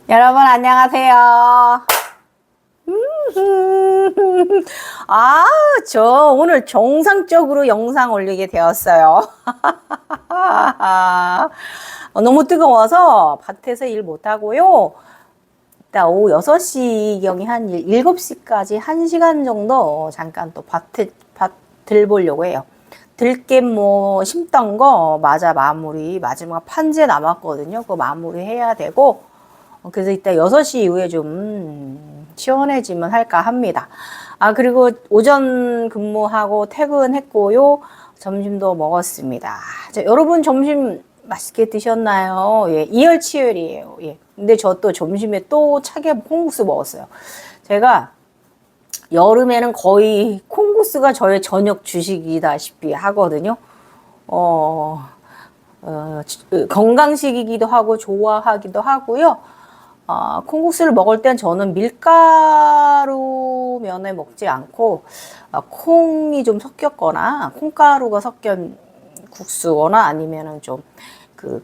여러분 안녕하세요. 저 오늘 정상적으로 영상 올리게 되었어요. 너무 뜨거워서 밭에서 일 못하고요. 이따 오후 6시경에 한 7시까지 1시간 정도 잠깐 또 밭을 보려고 해요. 들깨 뭐 심던 거 마무리, 마지막 판재 남았거든요. 그거 마무리 해야 되고, 그래서 이따 6시 이후에 좀 시원해지면 할까 합니다. 그리고 오전 근무하고 퇴근했고요. 점심도 먹었습니다. 자, 여러분 점심 맛있게 드셨나요? 예, 이열치열이에요. 예. 근데 저 또 점심에 또 차게 콩국수 먹었어요. 제가 여름에는 거의 콩국수가 저의 저녁 주식이다시피 하거든요. 건강식이기도 하고 좋아하기도 하고요. 콩국수를 먹을 땐 저는 밀가루 면에 먹지 않고 콩이 좀 섞였거나 콩가루가 섞인 국수거나 아니면은 좀 그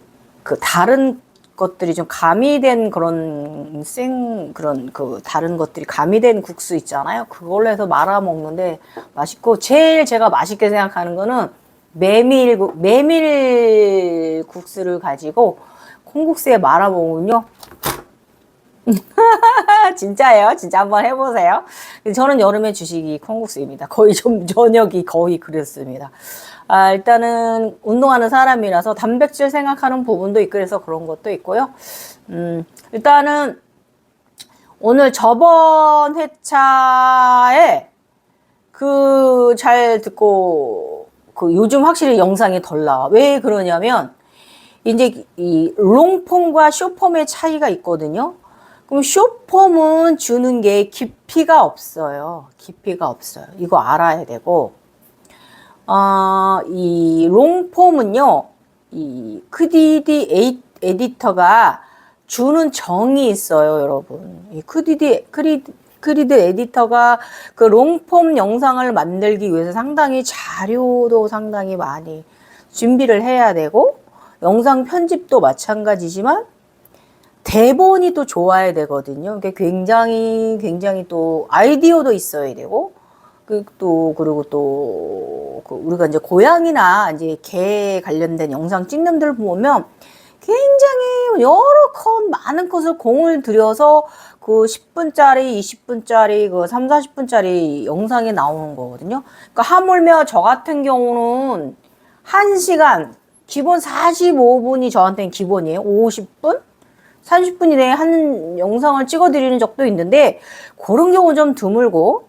다른 것들이 좀 가미된 그런 다른 것들이 가미된 국수 있잖아요. 그걸로 해서 말아 먹는데 맛있고, 제일 제가 맛있게 생각하는 거는 메밀 국수를 가지고 콩국수에 말아 먹으면요. 진짜예요. 진짜 한번 해보세요. 저는 여름에 주식이 콩국수입니다. 거의 저녁이 거의 그랬습니다. 일단은 운동하는 사람이라서 단백질 생각하는 부분도 있고 그래서 그런 것도 있고요. 일단은 오늘 저번 회차에 잘 듣고 요즘 확실히 영상이 덜 나와. 왜 그러냐면 이제 이 롱폼과 숏폼의 차이가 있거든요. 그럼 숏폼은 주는 게 깊이가 없어요. 깊이가 없어요. 이거 알아야 되고, 이 롱폼은요, 이 크디디 에디터가 주는 정이 있어요, 여러분. 이 크리드 에디터가 그 롱폼 영상을 만들기 위해서 상당히 자료도 상당히 많이 준비를 해야 되고, 영상 편집도 마찬가지지만, 대본이 또 좋아야 되거든요. 굉장히 또 아이디어도 있어야 되고, 그리고 또 우리가 이제 고양이나 이제 개 관련된 영상 찍는 들 보면 굉장히 많은 컷을 공을 들여서 그 10분짜리, 20분짜리, 그 3, 40분짜리 영상이 나오는 거거든요. 그러니까 하물며 저 같은 경우는 1시간, 기본 45분이 저한테는 기본이에요. 50분? 30분 이내에 한 영상을 찍어드리는 적도 있는데, 그런 경우 좀 드물고,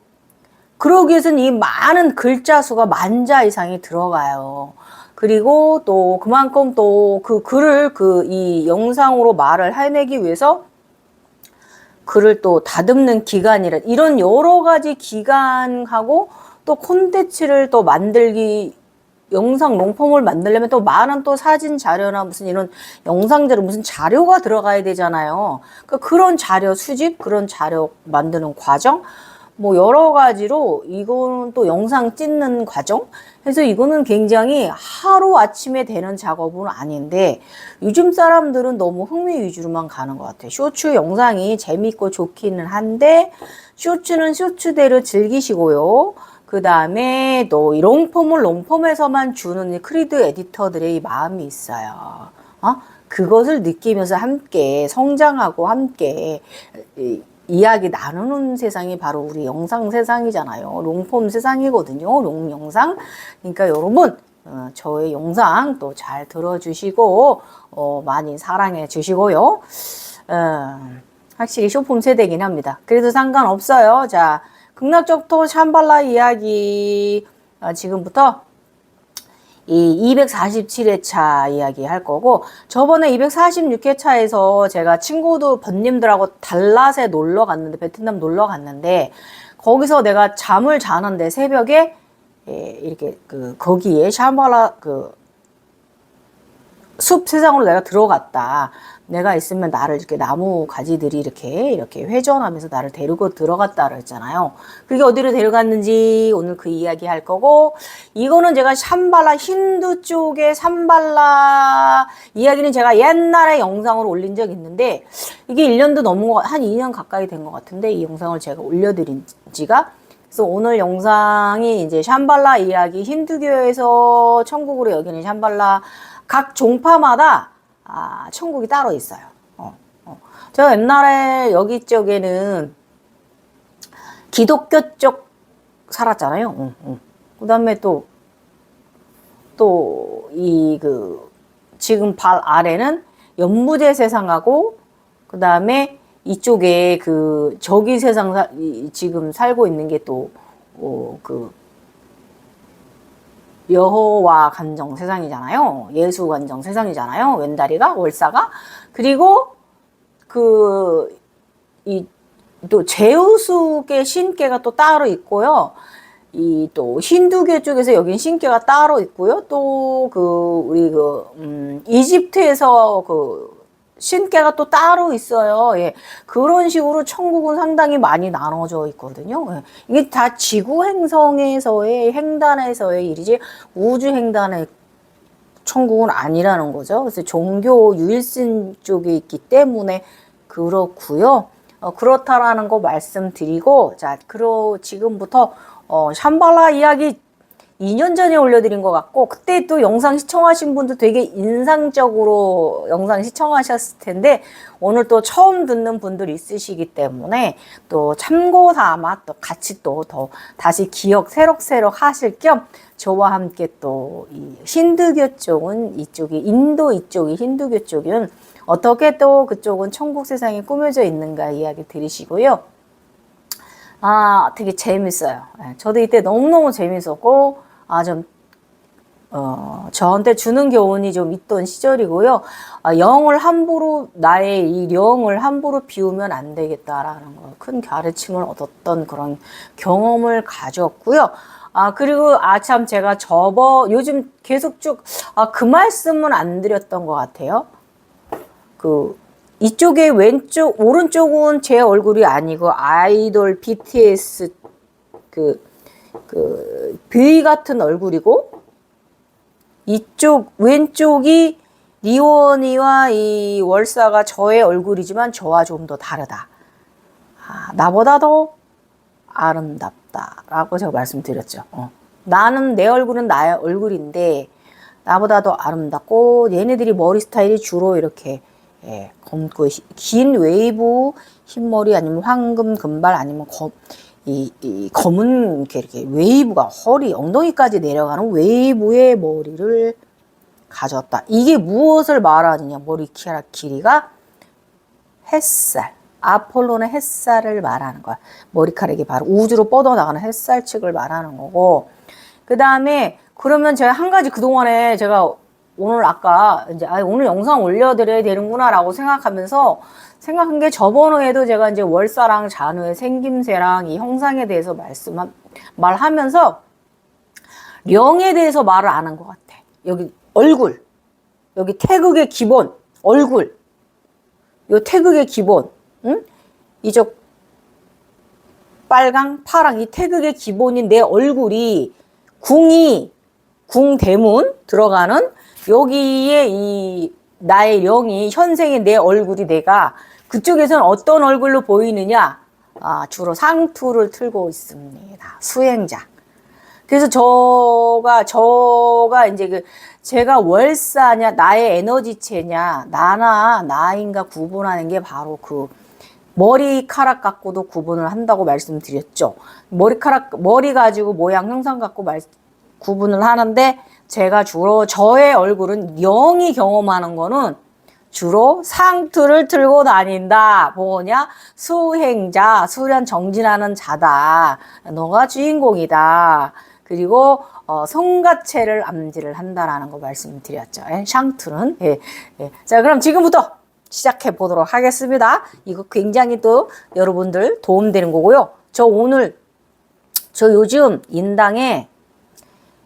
그러기 위해서는 이 많은 글자 수가 10,000자 이상이 들어가요. 그리고 또 그만큼 또 그 글을 이 영상으로 말을 해내기 위해서 글을 또 다듬는 기간이라, 이런 여러 가지 기간하고 또 콘텐츠를 또 만들기, 영상 롱폼을 만들려면 또 많은 또 사진 자료나 무슨 이런 영상 자료, 무슨 자료가 들어가야 되잖아요. 그런 자료 수집, 그런 자료 만드는 과정, 뭐 여러 가지로 이거는 또 영상 찍는 과정 해서 이거는 굉장히 하루 아침에 되는 작업은 아닌데, 요즘 사람들은 너무 흥미 위주로만 가는 것 같아요. 쇼츠 영상이 재밌고 좋기는 한데, 쇼츠는 쇼츠대로 즐기시고요. 그 다음에 또 이 롱폼에서만 주는 크리드 에디터들의 마음이 있어요. 그것을 느끼면서 함께 성장하고 함께 이야기 나누는 세상이 바로 우리 영상 세상이잖아요. 롱폼 세상이거든요. 롱 영상. 그러니까 여러분, 저의 영상 또 잘 들어주시고, 많이 사랑해 주시고요. 확실히 숏폼 세대긴 합니다. 그래도 상관없어요. 자, 극락적토 샴발라 이야기, 지금부터 이 247회차 이야기 할 거고, 저번에 246회차에서 제가 번님들하고 달랏에 놀러 갔는데, 베트남 놀러 갔는데, 거기서 내가 잠을 자는데 새벽에 이렇게 거기에 샴발라 숲 세상으로 내가 들어갔다. 내가 있으면 나를 이렇게 나무 가지들이 이렇게 회전하면서 나를 데리고 들어갔다 그랬잖아요. 그게 어디로 데려갔는지 오늘 그 이야기 할 거고, 이거는 제가 샴발라, 힌두 쪽의 샴발라 이야기는 제가 옛날에 영상으로 올린 적 있는데, 이게 1년도 넘은 거, 한 2년 가까이 된 것 같은데, 이 영상을 제가 올려드린 지가. 그래서 오늘 영상이 이제 샴발라 이야기, 힌두교에서 천국으로 여기는 샴발라, 각 종파마다, 천국이 따로 있어요. 제가 옛날에 여기 쪽에는 기독교 쪽 살았잖아요. 그 다음에 지금 발 아래는 연무제 세상하고, 그 다음에 이쪽에 저기 세상 지금 살고 있는 게 여호와 간정 세상이잖아요. 예수 간정 세상이잖아요. 왼다리가, 월사가. 그리고 또 제우스의 신께가 또 따로 있고요. 또 힌두교 쪽에서 여긴 신께가 따로 있고요. 또 이집트에서 신께가 또 따로 있어요. 예. 그런 식으로 천국은 상당히 많이 나눠져 있거든요. 예. 이게 다 지구 행성에서의 횡단에서의 일이지 우주 횡단의 천국은 아니라는 거죠. 그래서 종교 유일신 쪽에 있기 때문에 그렇고요. 그렇다라는 거 말씀드리고, 자, 지금부터 샴발라 이야기 2년 전에 올려드린 것 같고, 그때 또 영상 시청하신 분도 되게 인상적으로 영상 시청하셨을 텐데, 오늘 또 처음 듣는 분들이 있으시기 때문에 또 참고 삼아 또 같이 또 다시 기억 새록새록 하실 겸 저와 함께 또 이 힌두교 쪽은 이쪽이 인도 이쪽이 힌두교 쪽은 어떻게 또 그쪽은 천국 세상에 꾸며져 있는가 이야기 들으시고요. 되게 재밌어요. 저도 이때 너무너무 재밌었고, 저한테 주는 교훈이 좀 있던 시절이고요. 나의 이 영을 함부로 비우면 안 되겠다라는 큰 가르침을 얻었던 그런 경험을 가졌고요. 그리고 참 제가 요즘 계속 쭉, 그 말씀은 안 드렸던 것 같아요. 이쪽에 오른쪽은 제 얼굴이 아니고 아이돌 BTS V 같은 얼굴이고, 왼쪽이 리원이와 이 월사가 저의 얼굴이지만 저와 좀 더 다르다. 나보다 더 아름답다라고 제가 말씀드렸죠. 내 얼굴은 나의 얼굴인데 나보다 더 아름답고, 얘네들이 머리 스타일이 주로 이렇게 검고 긴 웨이브 흰머리 아니면 황금 금발 아니면 검은 이렇게 웨이브가 엉덩이까지 내려가는 웨이브의 머리를 가졌다. 이게 무엇을 말하느냐? 머리카락 길이가 햇살, 아폴론의 햇살을 말하는 거야. 머리카락이 바로 우주로 뻗어나가는 햇살 측을 말하는 거고, 그 다음에 그러면 제가 한 가지 그동안에 제가 오늘 오늘 영상 올려드려야 되는구나 라고 생각한 게, 저번에도 제가 이제 월사랑 잔우의 생김새랑 이 형상에 대해서 말하면서 령에 대해서 말을 안 한 것 같아. 여기 얼굴, 여기 태극의 기본, 얼굴, 요 태극의 기본, 이쪽 빨강, 파랑, 이 태극의 기본인 내 얼굴이 궁대문 들어가는 여기에 나의 영이, 현생의 내 얼굴이 내가 그쪽에서는 어떤 얼굴로 보이느냐? 주로 상투를 틀고 있습니다. 수행자. 그래서 저가 이제 제가 월사냐, 나의 에너지체냐, 나인가 구분하는 게 바로 머리카락 갖고도 구분을 한다고 말씀드렸죠. 머리 가지고 모양 형상 갖고 구분을 하는데, 제가 주로 저의 얼굴은 영이 경험하는 거는 주로 상투를 틀고 다닌다. 뭐냐? 수행자, 수련 정진하는 자다. 너가 주인공이다. 그리고 성가체를 암지를 한다라는 거 말씀드렸죠. 샹투는. 예. 자, 그럼 지금부터 시작해 보도록 하겠습니다. 이거 굉장히 또 여러분들 도움되는 거고요. 저 요즘 인당에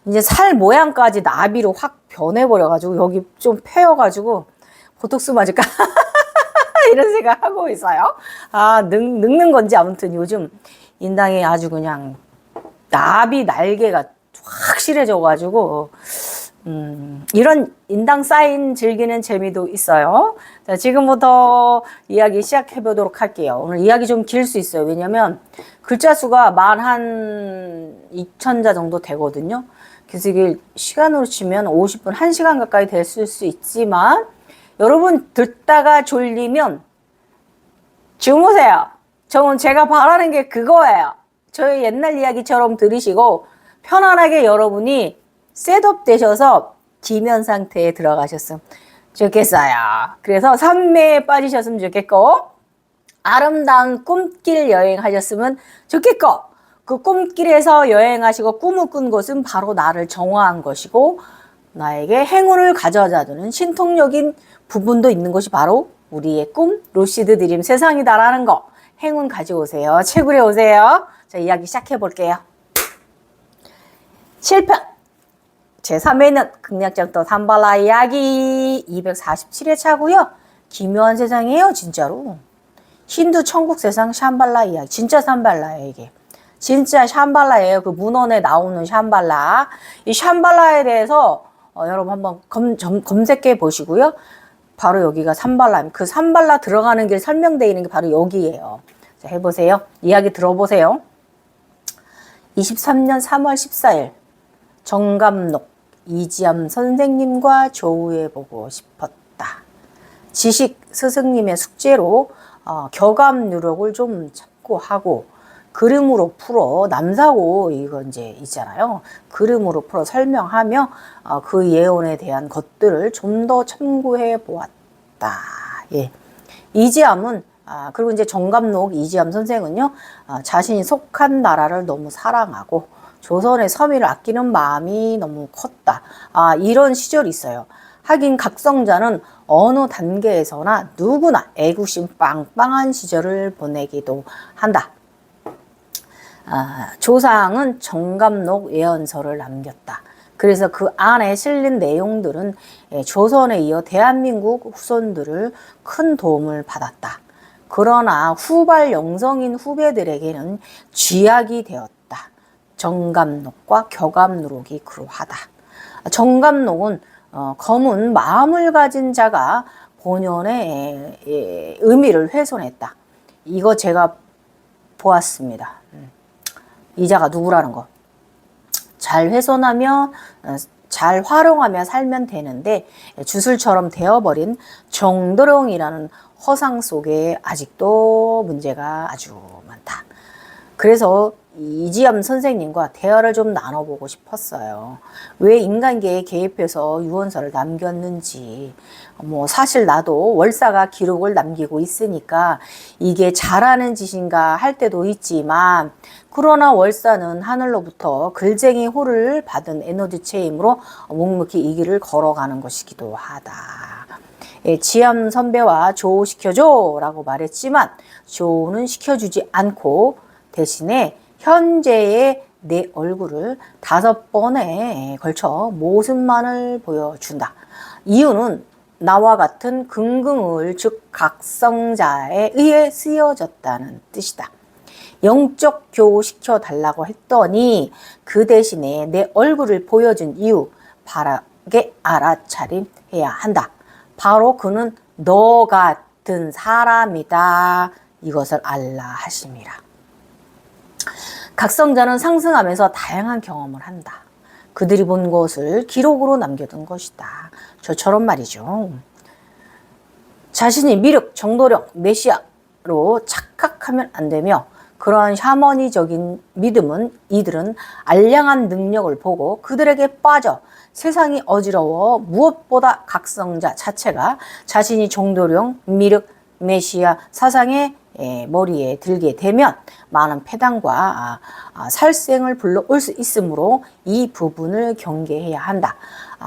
이제 살 모양까지 나비로 확 변해버려가지고 여기 좀 패여가지고 보톡스 맞을까? 이런 생각하고 있어요. 늙는 건지 아무튼 요즘 인당에 아주 그냥 나비 날개가 확실해져가지고 이런 인당 사인 즐기는 재미도 있어요. 자, 지금부터 이야기 시작해 보도록 할게요. 오늘 이야기 좀 길 수 있어요. 왜냐면 글자 수가 만 2,000자 정도 되거든요. 그래서 이게 시간으로 치면 50분, 1시간 가까이 됐을 수 있지만 여러분 듣다가 졸리면 주무세요. 저는 제가 바라는 게 그거예요. 저의 옛날 이야기처럼 들으시고 편안하게 여러분이 셋업 되셔서 기면 상태에 들어가셨으면 좋겠어요. 그래서 산매에 빠지셨으면 좋겠고 아름다운 꿈길 여행하셨으면 좋겠고 그 꿈길에서 여행하시고 꿈을 꾼 것은 바로 나를 정화한 것이고 나에게 행운을 가져다주는 신통력인 부분도 있는 것이 바로 우리의 꿈, 루시드 드림 세상이다라는 거 행운 가져오세요. 채굴해 오세요. 자, 이야기 시작해 볼게요. 7편 제3회는 극략장터 삼발라 이야기 247회차고요. 기묘한 세상이에요. 진짜로. 힌두 천국 세상 샴발라 이야기. 진짜 샴발라예요. 이게. 진짜 샴발라예요. 그 문헌에 나오는 샴발라. 이 샴발라에 대해서 여러분 한번 검색해 보시고요. 바로 여기가 삼발라입니다. 그 삼발라 들어가는 길 설명되어 있는 게 바로 여기예요. 자, 해보세요. 이야기 들어보세요. 23년 3월 14일 정감록 이지암 선생님과 조우해보고 싶었다. 지식 스승님의 숙제로 교감 누력을 좀 참고하고 그림으로 풀어 남사고 이거 이제 있잖아요. 그림으로 풀어 설명하며 그 예언에 대한 것들을 좀 더 참고해 보았다. 예. 이지암은 그리고 이제 정감록 이지암 선생은요 자신이 속한 나라를 너무 사랑하고 조선의 서민을 아끼는 마음이 너무 컸다. 이런 시절이 있어요. 하긴 각성자는 어느 단계에서나 누구나 애구심 빵빵한 시절을 보내기도 한다. 조상은 정감록 예언서를 남겼다. 그래서 그 안에 실린 내용들은 조선에 이어 대한민국 후손들을 큰 도움을 받았다. 그러나 후발 영성인 후배들에게는 쥐약이 되었다. 정감록과 교감누록이 그러하다. 정감록은 검은 마음을 가진 자가 본연의 의미를 훼손했다. 이거 제가 보았습니다. 이 자가 누구라는 거. 잘 훼손하며 잘 활용하며 살면 되는데 주술처럼 되어버린 정도령이라는 허상 속에 아직도 문제가 아주 많다. 그래서 이지암 선생님과 대화를 좀 나눠보고 싶었어요. 왜 인간계에 개입해서 유언서를 남겼는지. 사실 나도 월사가 기록을 남기고 있으니까 이게 잘하는 짓인가 할 때도 있지만 그러나 월사는 하늘로부터 글쟁이 호를 받은 에너지체이므로 묵묵히 이 길을 걸어가는 것이기도 하다. 지암 선배와 조시켜줘 라고 말했지만 조는 시켜주지 않고 대신에 현재의 내 얼굴을 5번에 걸쳐 모습만을 보여준다. 이유는 나와 같은 긍긍을 즉 각성자에 의해 쓰여졌다는 뜻이다. 영적 교시켜 달라고 했더니 그 대신에 내 얼굴을 보여준 이유 바르게 알아차림해야 한다. 바로 그는 너 같은 사람이다. 이것을 알라 하심이라. 각성자는 상승하면서 다양한 경험을 한다. 그들이 본 것을 기록으로 남겨둔 것이다. 저처럼 말이죠. 자신이 미륵, 정도령, 메시아로 착각하면 안 되며 그러한 샤머니적인 믿음은 이들은 알량한 능력을 보고 그들에게 빠져 세상이 어지러워 무엇보다 각성자 자체가 자신이 정도령, 미륵, 메시아 사상의 머리에 들게 되면 많은 패당과 살생을 불러올 수 있으므로 이 부분을 경계해야 한다.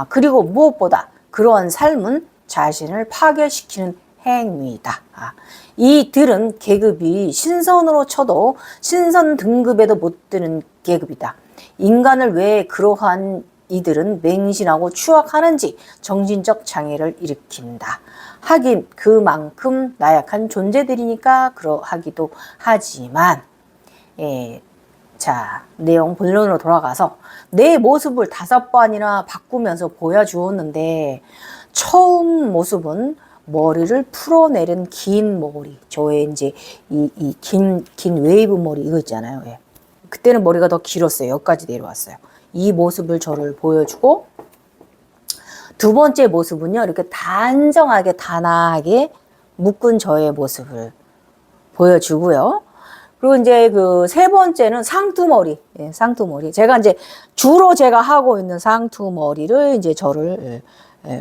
그리고 무엇보다 그러한 삶은 자신을 파괴시키는 행위다. 이들은 계급이 신선으로 쳐도 신선 등급에도 못 드는 계급이다. 인간을 왜 그러한 이들은 맹신하고 추악하는지 정신적 장애를 일으킨다. 하긴 그만큼 나약한 존재들이니까 그러하기도 하지만 자, 내용 본론으로 돌아가서 내 모습을 5번이나 바꾸면서 보여주었는데 처음 모습은 머리를 풀어내린 긴 머리. 저의 이제 긴 웨이브 머리 이거 있잖아요. 예. 그때는 머리가 더 길었어요. 여기까지 내려왔어요. 이 모습을 저를 보여주고 두 번째 모습은요. 이렇게 단정하게 단아하게 묶은 저의 모습을 보여주고요. 그리고 이제 그 세 번째는 상투머리. 예, 상투머리. 제가 이제 주로 제가 하고 있는 상투머리를 이제 저를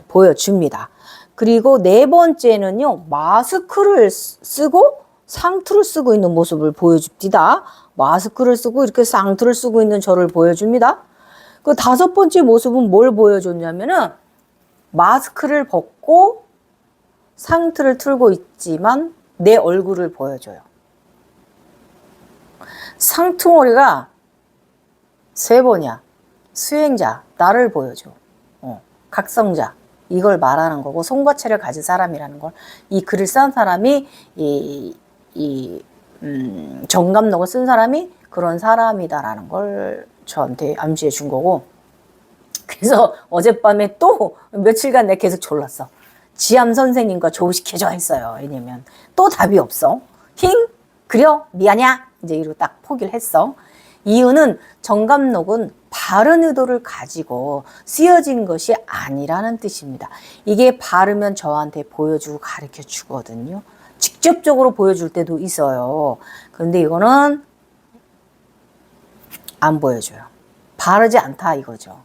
보여줍니다. 그리고 네 번째는요. 마스크를 쓰고 상투를 쓰고 있는 모습을 보여줍니다. 마스크를 쓰고 이렇게 상투를 쓰고 있는 저를 보여줍니다. 그 다섯 번째 모습은 뭘 보여줬냐면은 마스크를 벗고 상투를 틀고 있지만 내 얼굴을 보여줘요. 상투머리가 세 번이야. 수행자, 나를 보여줘. 각성자, 이걸 말하는 거고 송과체를 가진 사람이라는 걸 이 글을 쓴 사람이 정감록을 쓴 사람이 그런 사람이다라는 걸 저한테 암시해 준 거고 그래서 어젯밤에 또 며칠간 내가 계속 졸랐어. 지암 선생님과 조우시켜줘 했어요. 왜냐면 또 답이 없어. 힝? 그려? 미안이야? 이제 이러고 딱 포기를 했어. 이유는 정감록은 바른 의도를 가지고 쓰여진 것이 아니라는 뜻입니다. 이게 바르면 저한테 보여주고 가르쳐 주거든요. 직접적으로 보여줄 때도 있어요. 그런데 이거는 안 보여줘요. 바르지 않다 이거죠.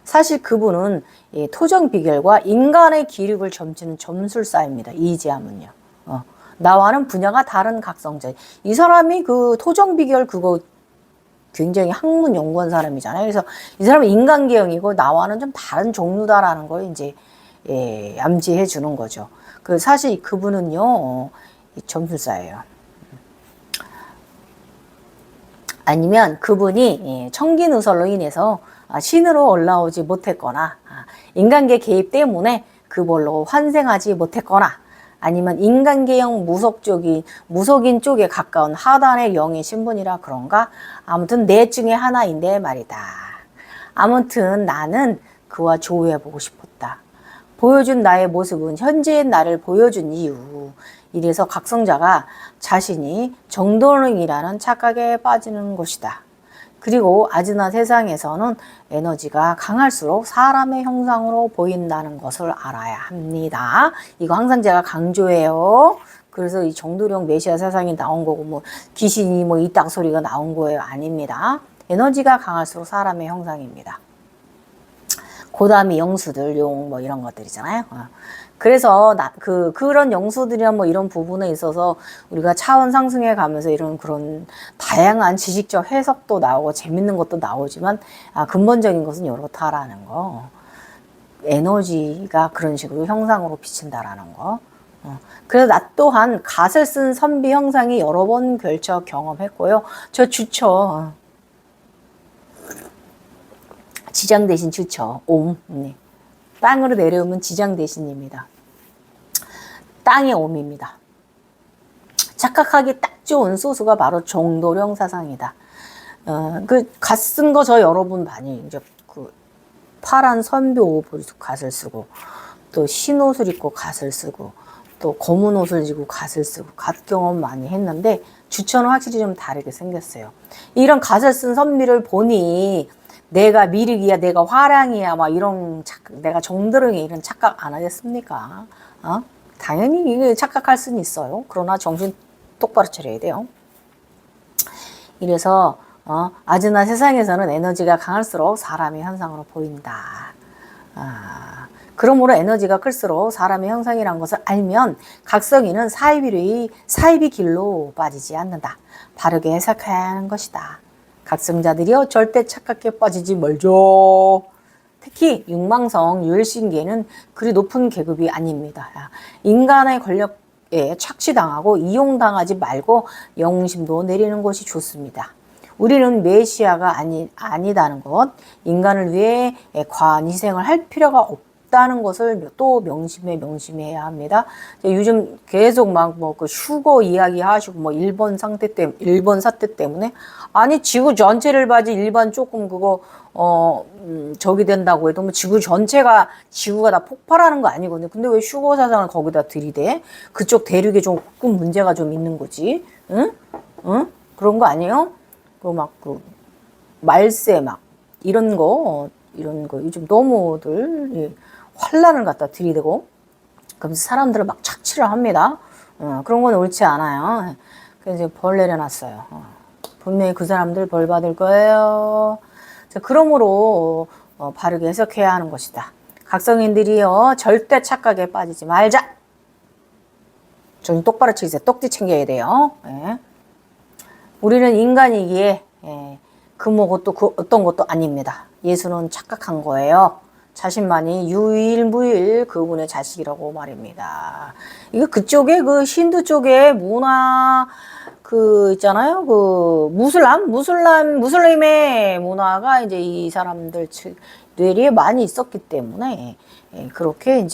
사실 그분은 토정 비결과 인간의 기력을 점치는 점술사입니다. 이지암은요. 나와는 분야가 다른 각성자. 이 사람이 그 토정 비결 그거 굉장히 학문 연구한 사람이잖아요. 그래서 이 사람은 인간계형이고 나와는 좀 다른 종류다라는 걸 이제 암시해 주는 거죠. 그 사실 그분은요 점술사예요. 아니면 그분이 청기누설로 인해서 신으로 올라오지 못했거나 인간계 개입 때문에 그걸로 환생하지 못했거나 아니면 인간계형 무속인 쪽에 가까운 하단의 영의 신분이라 그런가? 아무튼 넷 중에 하나인데 말이다. 아무튼 나는 그와 조우해보고 싶었다. 보여준 나의 모습은 현재의 나를 보여준 이유. 이래서 각성자가 자신이 정도능이라는 착각에 빠지는 것이다. 그리고 아즈나 세상에서는 에너지가 강할수록 사람의 형상으로 보인다는 것을 알아야 합니다. 이거 항상 제가 강조해요. 그래서 이 정도령 메시아 세상이 나온 거고 뭐 귀신이 뭐 이딱 소리가 나온 거예요. 아닙니다. 에너지가 강할수록 사람의 형상입니다. 고담이 영수들, 용 뭐 이런 것들이잖아요. 그래서 그런 영수들이나 뭐 이런 부분에 있어서 우리가 차원 상승해 가면서 이런 그런 다양한 지식적 해석도 나오고 재밌는 것도 나오지만 근본적인 것은 이렇다라는 거. 에너지가 그런 식으로 형상으로 비친다라는 거. 그래서 나 또한 갓을 쓴 선비 형상이 여러 번 걸쳐 경험했고요. 저 주처. 지장 대신 주처. 옴. 네. 땅으로 내려오면 지장 대신입니다. 땅의 옴입니다. 착각하기 딱 좋은 소수가 바로 정도령 사상이다. 갓 쓴 거 저 여러분 많이 이제 그 파란 선비 옷을 갓을 쓰고 또 흰 옷을 입고 갓을 쓰고 또 검은 옷을 지고 갓을 쓰고 갓 경험 많이 했는데 주처는 확실히 좀 다르게 생겼어요. 이런 갓을 쓴 선비를 보니 내가 미륵이야, 내가 화랑이야, 막 이런 내가 정드릉이 이런 착각 안 하겠습니까? 당연히 이게 착각할 수는 있어요. 그러나 정신 똑바로 차려야 돼요. 이래서 아즈나 세상에서는 에너지가 강할수록 사람의 현상으로 보인다. 그러므로 에너지가 클수록 사람의 형상이란 것을 알면 각성이는 사이비 길로 빠지지 않는다. 바르게 해석해야 하는 것이다. 각성자들이요 절대 착각에 빠지지 말죠. 특히 육망성 유일신계는 그리 높은 계급이 아닙니다. 인간의 권력에 착취당하고 이용당하지 말고 영웅심도 내리는 것이 좋습니다. 우리는 메시아가 아니다는 것, 인간을 위해 과한 희생을 할 필요가 없다는 것을 또 명심해야 합니다. 요즘 계속 막 뭐 그 휴거 이야기 하시고 뭐 일본 사태 때문에 아니 지구 전체를 봐지 일반 조금 그거 저기 된다고 해도 뭐 지구가 다 폭발하는 거 아니거든요. 근데 왜 휴거 사상을 거기다 들이대? 그쪽 대륙에 조금 문제가 좀 있는 거지. 응? 응? 그런 거 아니에요? 그 말세 이런 거 요즘 너무들 환란을 갖다 들이대고 그러면서 사람들을 막 착취를 합니다. 그런 건 옳지 않아요. 그래서 이제 벌 내려놨어요. 분명히 그 사람들 벌 받을 거예요. 그러므로 바르게 해석해야 하는 것이다. 각성인들이요 절대 착각에 빠지지 말자. 좀 똑바로 치세요. 똑띠 챙겨야 돼요. 예. 우리는 인간이기에 그 어떤 것도 아닙니다. 예수는 착각한 거예요. 자신만이 유일무일 그분의 자식이라고 말입니다. 이거 그쪽에 그 힌두 쪽에 문화 있잖아요. 무슬림의 문화가 이제 이 사람들 뇌리에 많이 있었기 때문에 그렇게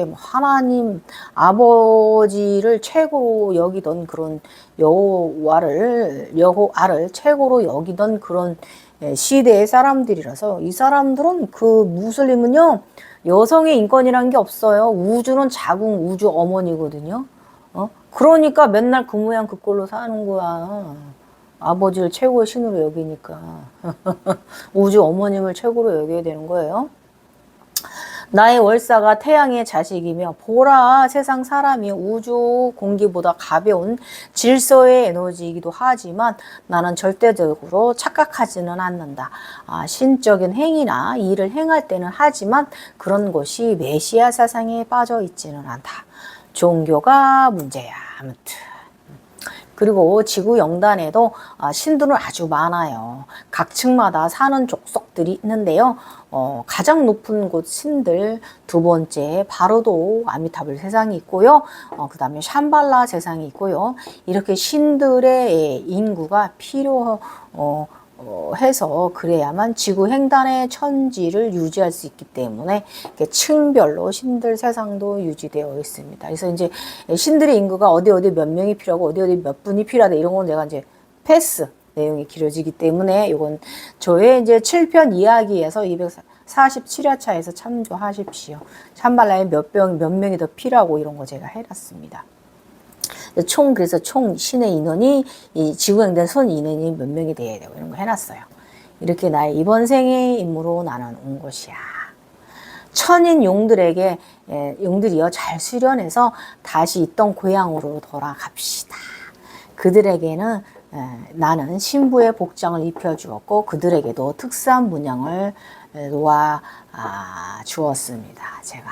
뭐 하나님 아버지를 최고로 여기던 그런 여호와를 최고로 여기던 그런 시대의 사람들이라서 이 사람들은 무슬림은요 여성의 인권이란 게 없어요. 우주는 자궁 우주 어머니거든요. 그러니까 맨날 그 모양 그 꼴로 사는 거야. 아버지를 최고의 신으로 여기니까 우주 어머님을 최고로 여겨야 되는 거예요. 나의 월사가 태양의 자식이며 보라 세상 사람이 우주 공기보다 가벼운 질서의 에너지이기도 하지만 나는 절대적으로 착각하지는 않는다. 신적인 행위나 일을 행할 때는 하지만 그런 것이 메시아 사상에 빠져 있지는 않다. 종교가 문제야. 아무튼. 그리고 지구 영단에도 신들은 아주 많아요. 각 층마다 사는 족속들이 있는데요. 가장 높은 곳 신들, 두 번째 바로도 아미타불 세상이 있고요. 그 다음에 샴발라 세상이 있고요. 이렇게 신들의 인구가 해서 그래야만 지구 횡단의 천지를 유지할 수 있기 때문에 층별로 신들 세상도 유지되어 있습니다. 그래서 이제 신들의 인구가 어디 몇 명이 필요하고 어디 몇 분이 필요하다 이런 건 내가 이제 패스 내용이 길어지기 때문에 이건 저의 이제 7편 이야기에서 247화차에서 참조하십시오. 샴발라에 몇 명이 더 필요하고 이런 거 제가 해놨습니다. 그래서 총 신의 인원이 이 지구행된 손 인원이 몇 명이 돼야 되고 이런 거 해놨어요. 이렇게 나의 이번 생의 임무로 나는 온 것이야. 천인 용들이여 잘 수련해서 다시 있던 고향으로 돌아갑시다. 그들에게는 나는 신부의 복장을 입혀주었고 그들에게도 특수한 문양을 놓아 주었습니다. 제가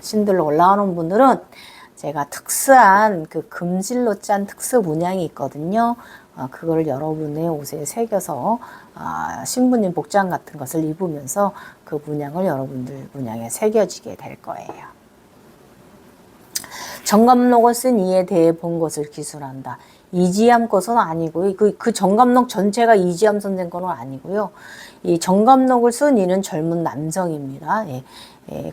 신들로 올라오는 분들은 제가 특수한 금실로 짠 특수 문양이 있거든요. 그걸 여러분의 옷에 새겨서 신부님 복장 같은 것을 입으면서 그 문양을 여러분들 문양에 새겨지게 될 거예요. 정감록을 쓴 이에 대해 본 것을 기술한다. 이지암 것은 아니고요. 그 정감록 전체가 이지암 선생 거는 아니고요. 이 정감록을 쓴 이는 젊은 남성입니다.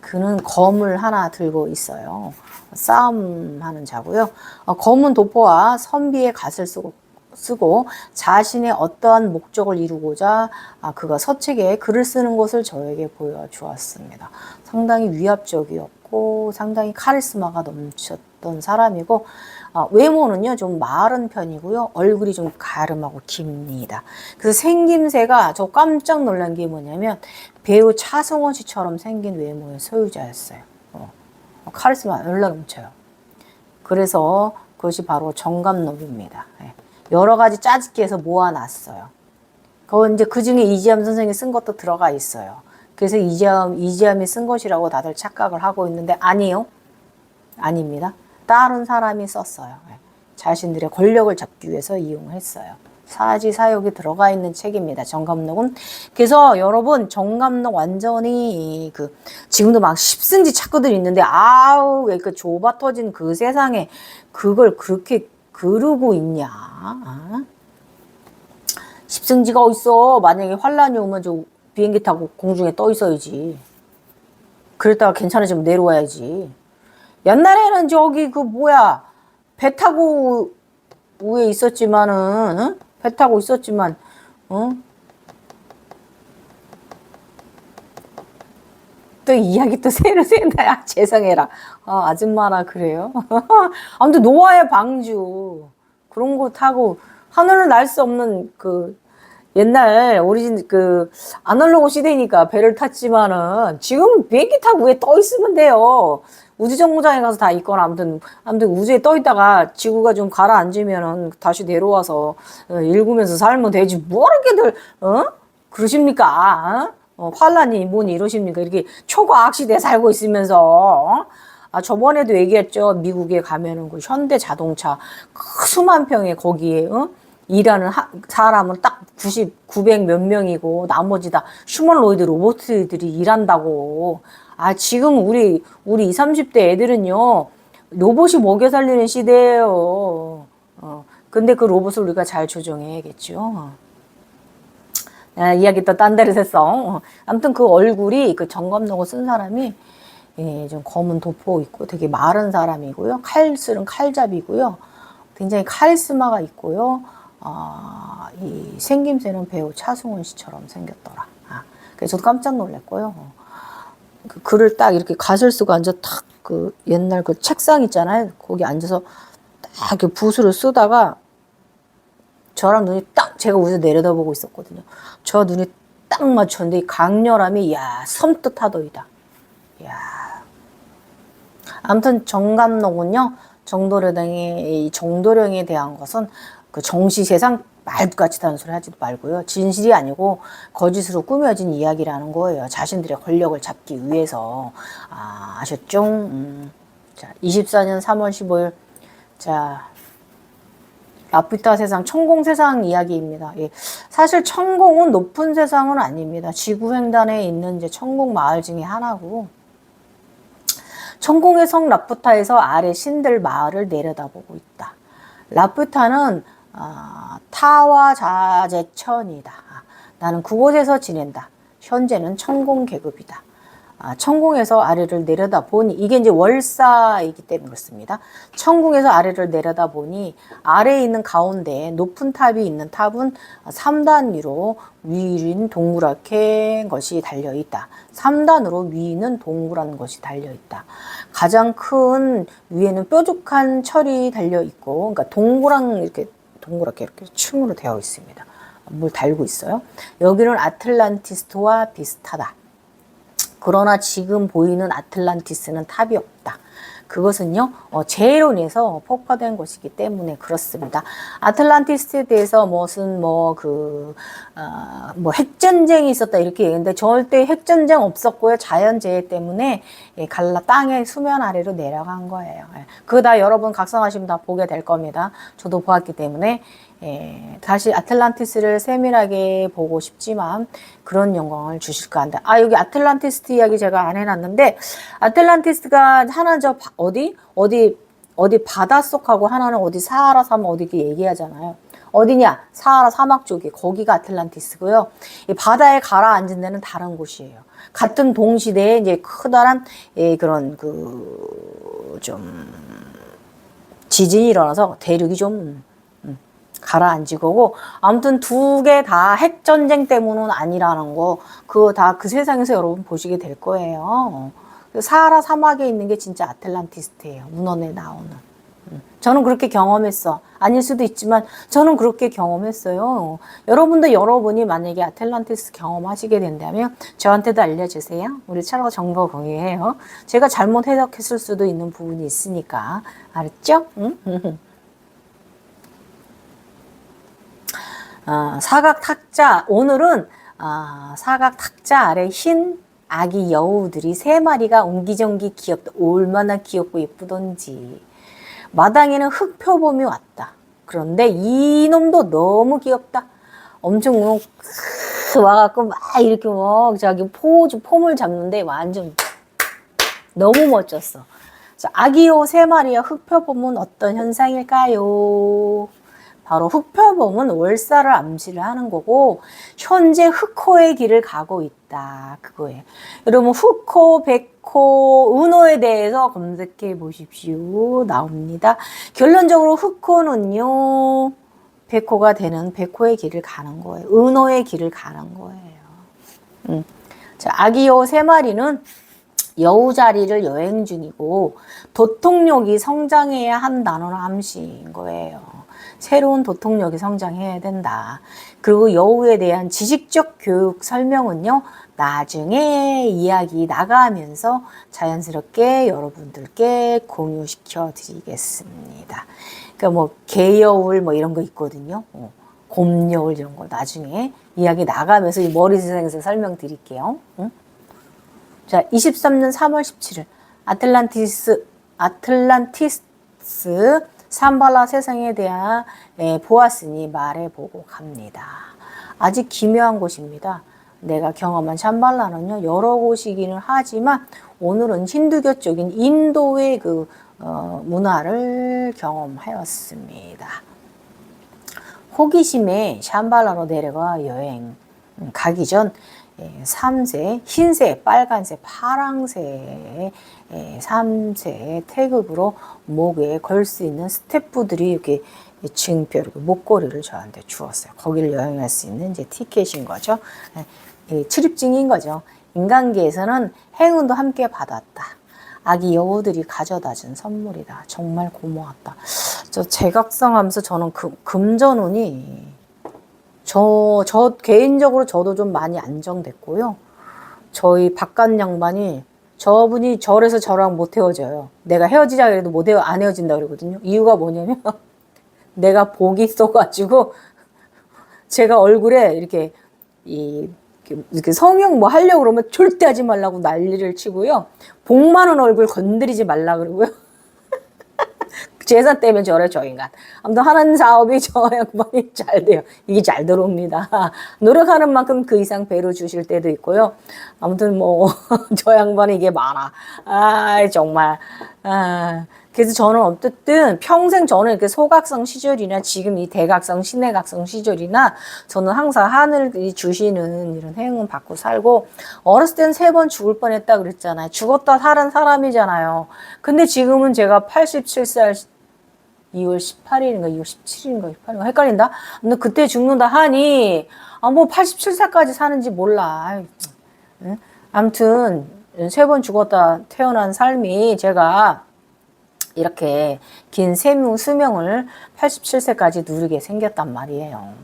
그는 검을 하나 들고 있어요. 싸움하는 자고요. 검은 도포와 선비의 갓을 쓰고 자신의 어떠한 목적을 이루고자 그가 서책에 글을 쓰는 것을 저에게 보여주었습니다. 상당히 위압적이었고 상당히 카리스마가 넘쳤던 사람이고 외모는요 좀 마른 편이고요. 얼굴이 좀 가름하고 깁니다. 그래서 생김새가 저 깜짝 놀란 게 뭐냐면 배우 차승원 씨처럼 생긴 외모의 소유자였어요. 카리스마 열나 넘쳐요. 그래서 그것이 바로 정감록입니다. 여러 가지 짜집기 해서 모아놨어요. 이제 그 중에 이지암 선생이 쓴 것도 들어가 있어요. 그래서 이지암이 쓴 것이라고 다들 착각을 하고 있는데 아니요. 아닙니다. 다른 사람이 썼어요. 자신들의 권력을 잡기 위해서 이용했어요. 사지사욕이 들어가 있는 책입니다. 정감록은. 그래서 여러분 정감록 완전히 지금도 막 십승지 찾고들 있는데 왜 그 좁아 터진 그 세상에 그걸 그렇게 그러고 있냐. 십승지가 어딨어. 만약에 환란이 오면 저 비행기 타고 공중에 떠 있어야지. 그랬다가 괜찮아지면 내려와야지. 옛날에는 저기 그 뭐야 배 타고 위에 있었지만은 응? 배 타고 있었지만 응? 또 이야기 또 새로 생각나. 죄송해라. 아줌마라 그래요. 아무튼 노아의 방주 그런 거 타고 하늘을 날 수 없는 그 옛날 오리진 그 아날로그 시대니까 배를 탔지만은 지금 비행기 타고 위에 떠 있으면 돼요. 우주정거장에 가서 다 있거나 아무튼 우주에 떠 있다가 지구가 좀 가라앉으면은 다시 내려와서 읽으면서 살면 되지. 뭐하게들 그러십니까? 환란이 뭐니 이러십니까? 이렇게 초과학 시대에 살고 있으면서 저번에도 얘기했죠. 미국에 가면은 그 현대 자동차 그 수만 평에 거기에 일하는 사람은 딱 900 몇 명이고 나머지 다 휴머노이드 로봇들이 일한다고. 지금 우리 20, 30대 애들은요. 로봇이 먹여 살리는 시대예요. 근데 그 로봇을 우리가 잘 조정해야겠죠. 이야기 또 딴 데로 샜어. 아무튼 그 얼굴이 그 정감로고 쓴 사람이 좀 검은 도포 있고 되게 마른 사람이고요. 칼술은 칼잡이고요. 굉장히 카리스마가 있고요. 이 생김새는 배우 차승원 씨처럼 생겼더라. 그래서 저도 깜짝 놀랐고요. 그 글을 딱 이렇게 갓을 쓰고 앉아 탁 그 옛날 그 책상 있잖아요. 거기 앉아서 딱 이렇게 붓으로 쓰다가 저랑 눈이 딱 제가 우에서 내려다보고 있었거든요. 저 눈이 딱 맞췄는데 이 강렬함이 섬뜩하더이다. 아무튼 정감록은요. 정도령의 이 정도령에 대한 것은 그 정시세상 말도같이 단소리 하지도 말고요. 진실이 아니고 거짓으로 꾸며진 이야기라는 거예요. 자신들의 권력을 잡기 위해서. 아셨죠? 자, 24년 3월 15일 자 라퓨타 세상, 천공 세상 이야기입니다. 사실 천공은 높은 세상은 아닙니다. 지구 횡단에 있는 이제 천공 마을 중에 하나고, 천공의 성 라퓨타에서 아래 신들 마을을 내려다보고 있다. 라퓨타는 타와자제천이다. 나는 그곳에서 지낸다. 현재는 천공 계급이다. 천공에서 아래를 내려다보니 이게 이제 월사이기 때문에 그렇습니다. 천공에서 아래를 내려다보니 아래에 있는 가운데 높은 탑이 있는 탑은 3단 위로 위인 동그랗게 것이 달려있다. 3단으로 위는 동그란 것이 달려있다. 가장 큰 위에는 뾰족한 철이 달려있고 그러니까 동그랗게 이렇게 층으로 되어 있습니다. 뭘 달고 있어요. 여기는 아틀란티스와 비슷하다. 그러나 지금 보이는 아틀란티스는 탑이 없다. 그것은요, 재해론에서 폭파된 것이기 때문에 그렇습니다. 아틀란티스에 대해서 무슨 핵전쟁이 있었다 이렇게 얘기했는데 절대 핵전쟁 없었고요. 자연재해 때문에 땅의 수면 아래로 내려간 거예요. 그거 다 여러분 각성하시면 다 보게 될 겁니다. 저도 보았기 때문에 다시 아틀란티스를 세밀하게 보고 싶지만 그런 영광을 주실까 한다. 여기 아틀란티스 이야기 제가 안 해놨는데 아틀란티스가 하나는 어디 바닷속하고 하나는 어디 사하라 사막 어디 이렇게 얘기하잖아요. 어디냐? 사하라 사막 쪽이 거기가 아틀란티스고요. 이 바다에 가라앉은 데는 다른 곳이에요. 같은 동시대에 이제 커다란 그런 좀 지진이 일어나서 대륙이 좀 가라앉은 거고 아무튼 두 개 다 핵전쟁 때문은 아니라는 거 그거 다 그 세상에서 여러분 보시게 될 거예요. 사하라 사막에 있는 게 진짜 아틀란티스예요. 문헌에 나오는. 저는 그렇게 경험했어. 아닐 수도 있지만 저는 그렇게 경험했어요. 여러분도 여러분이 만약에 아틀란티스 경험하시게 된다면 저한테도 알려주세요. 우리 차로가 정보 공유해요. 제가 잘못 해석했을 수도 있는 부분이 있으니까. 알았죠? 사각탁자 오늘은 사각탁자 아래 흰 아기 여우들이 3마리가 옹기종기 귀엽다. 얼마나 귀엽고 예쁘던지. 마당에는 흑표범이 왔다. 그런데 이놈도 너무 귀엽다. 엄청 와갖고 막 이렇게 자기 폼을 잡는데 완전 너무 멋졌어. 자, 아기 여우 3마리와 흑표범은 어떤 현상일까요? 바로 흑표범은 월살을 암시를 하는 거고 현재 흑호의 길을 가고 있다 그거예요. 여러분 흑호, 백호, 은호에 대해서 검색해 보십시오. 나옵니다. 결론적으로 흑호는요 백호가 되는 백호의 길을 가는 거예요. 은호의 길을 가는 거예요. 자, 아기 여우 3마리는 여우 자리를 여행 중이고 도통력이 성장해야 한다는 암시인 거예요. 새로운 도통력이 성장해야 된다. 그리고 여우에 대한 지식적 교육 설명은요. 나중에 이야기 나가면서 자연스럽게 여러분들께 공유시켜 드리겠습니다. 그러니까 뭐 개여울 뭐 이런 거 있거든요. 곰여울 이런 거 나중에 이야기 나가면서 이 머리 세상에서 설명드릴게요. 응? 자, 23년 3월 17일 아틀란티스 삼발라 세상에 대한 보았으니 말해보고 갑니다. 아직 기묘한 곳입니다. 내가 경험한 샴발라는요 여러 곳이기는 하지만 오늘은 힌두교 쪽인 인도의 그 문화를 경험하였습니다. 호기심에 샴발라로 내려가 여행 가기 전 3세, 흰색, 빨간색, 파랑색 3세 태극으로 목에 걸 수 있는 스태프들이 이렇게 증표, 이렇게 목걸이를 저한테 주었어요. 거기를 여행할 수 있는 이제 티켓인 거죠. 출입증인 거죠. 인간계에서는 행운도 함께 받았다. 아기 여우들이 가져다 준 선물이다. 정말 고마웠다. 저 제각성하면서 저는 금전운이 저 개인적으로 저도 좀 많이 안정됐고요. 저희 바깥 양반이 저분이 저래서 저랑 못 헤어져요. 내가 헤어지자 그래도 안 헤어진다 그러거든요. 이유가 뭐냐면 내가 복이 있어가지고 제가 얼굴에 이렇게 성형 뭐 하려고 그러면 절대 하지 말라고 난리를 치고요. 복 많은 얼굴 건드리지 말라 그러고요. 재산 때문에 저래 저 인간. 아무튼 하는 사업이 저 양반이 잘 돼요. 이게 잘 들어옵니다. 노력하는 만큼 그 이상 배로 주실 때도 있고요. 아무튼 뭐 저 양반이 이게 많아. 아 정말. 그래서 저는 어쨌든 평생 저는 이렇게 소각성 시절이나 지금 이 대각성, 신대각성 시절이나 저는 항상 하늘이 주시는 이런 행운 받고 살고 어렸을 때는 3번 죽을 뻔했다 그랬잖아요. 죽었다 살은 사람이잖아요. 근데 지금은 제가 87살 2월 18일인가 2월 17일인가 18일인가 헷갈린다. 근데 그때 죽는다 하니 뭐 87살까지 사는지 몰라. 아무튼 3번 죽었다 태어난 삶이 제가 이렇게 긴 수명을 87세까지 누리게 생겼단 말이에요.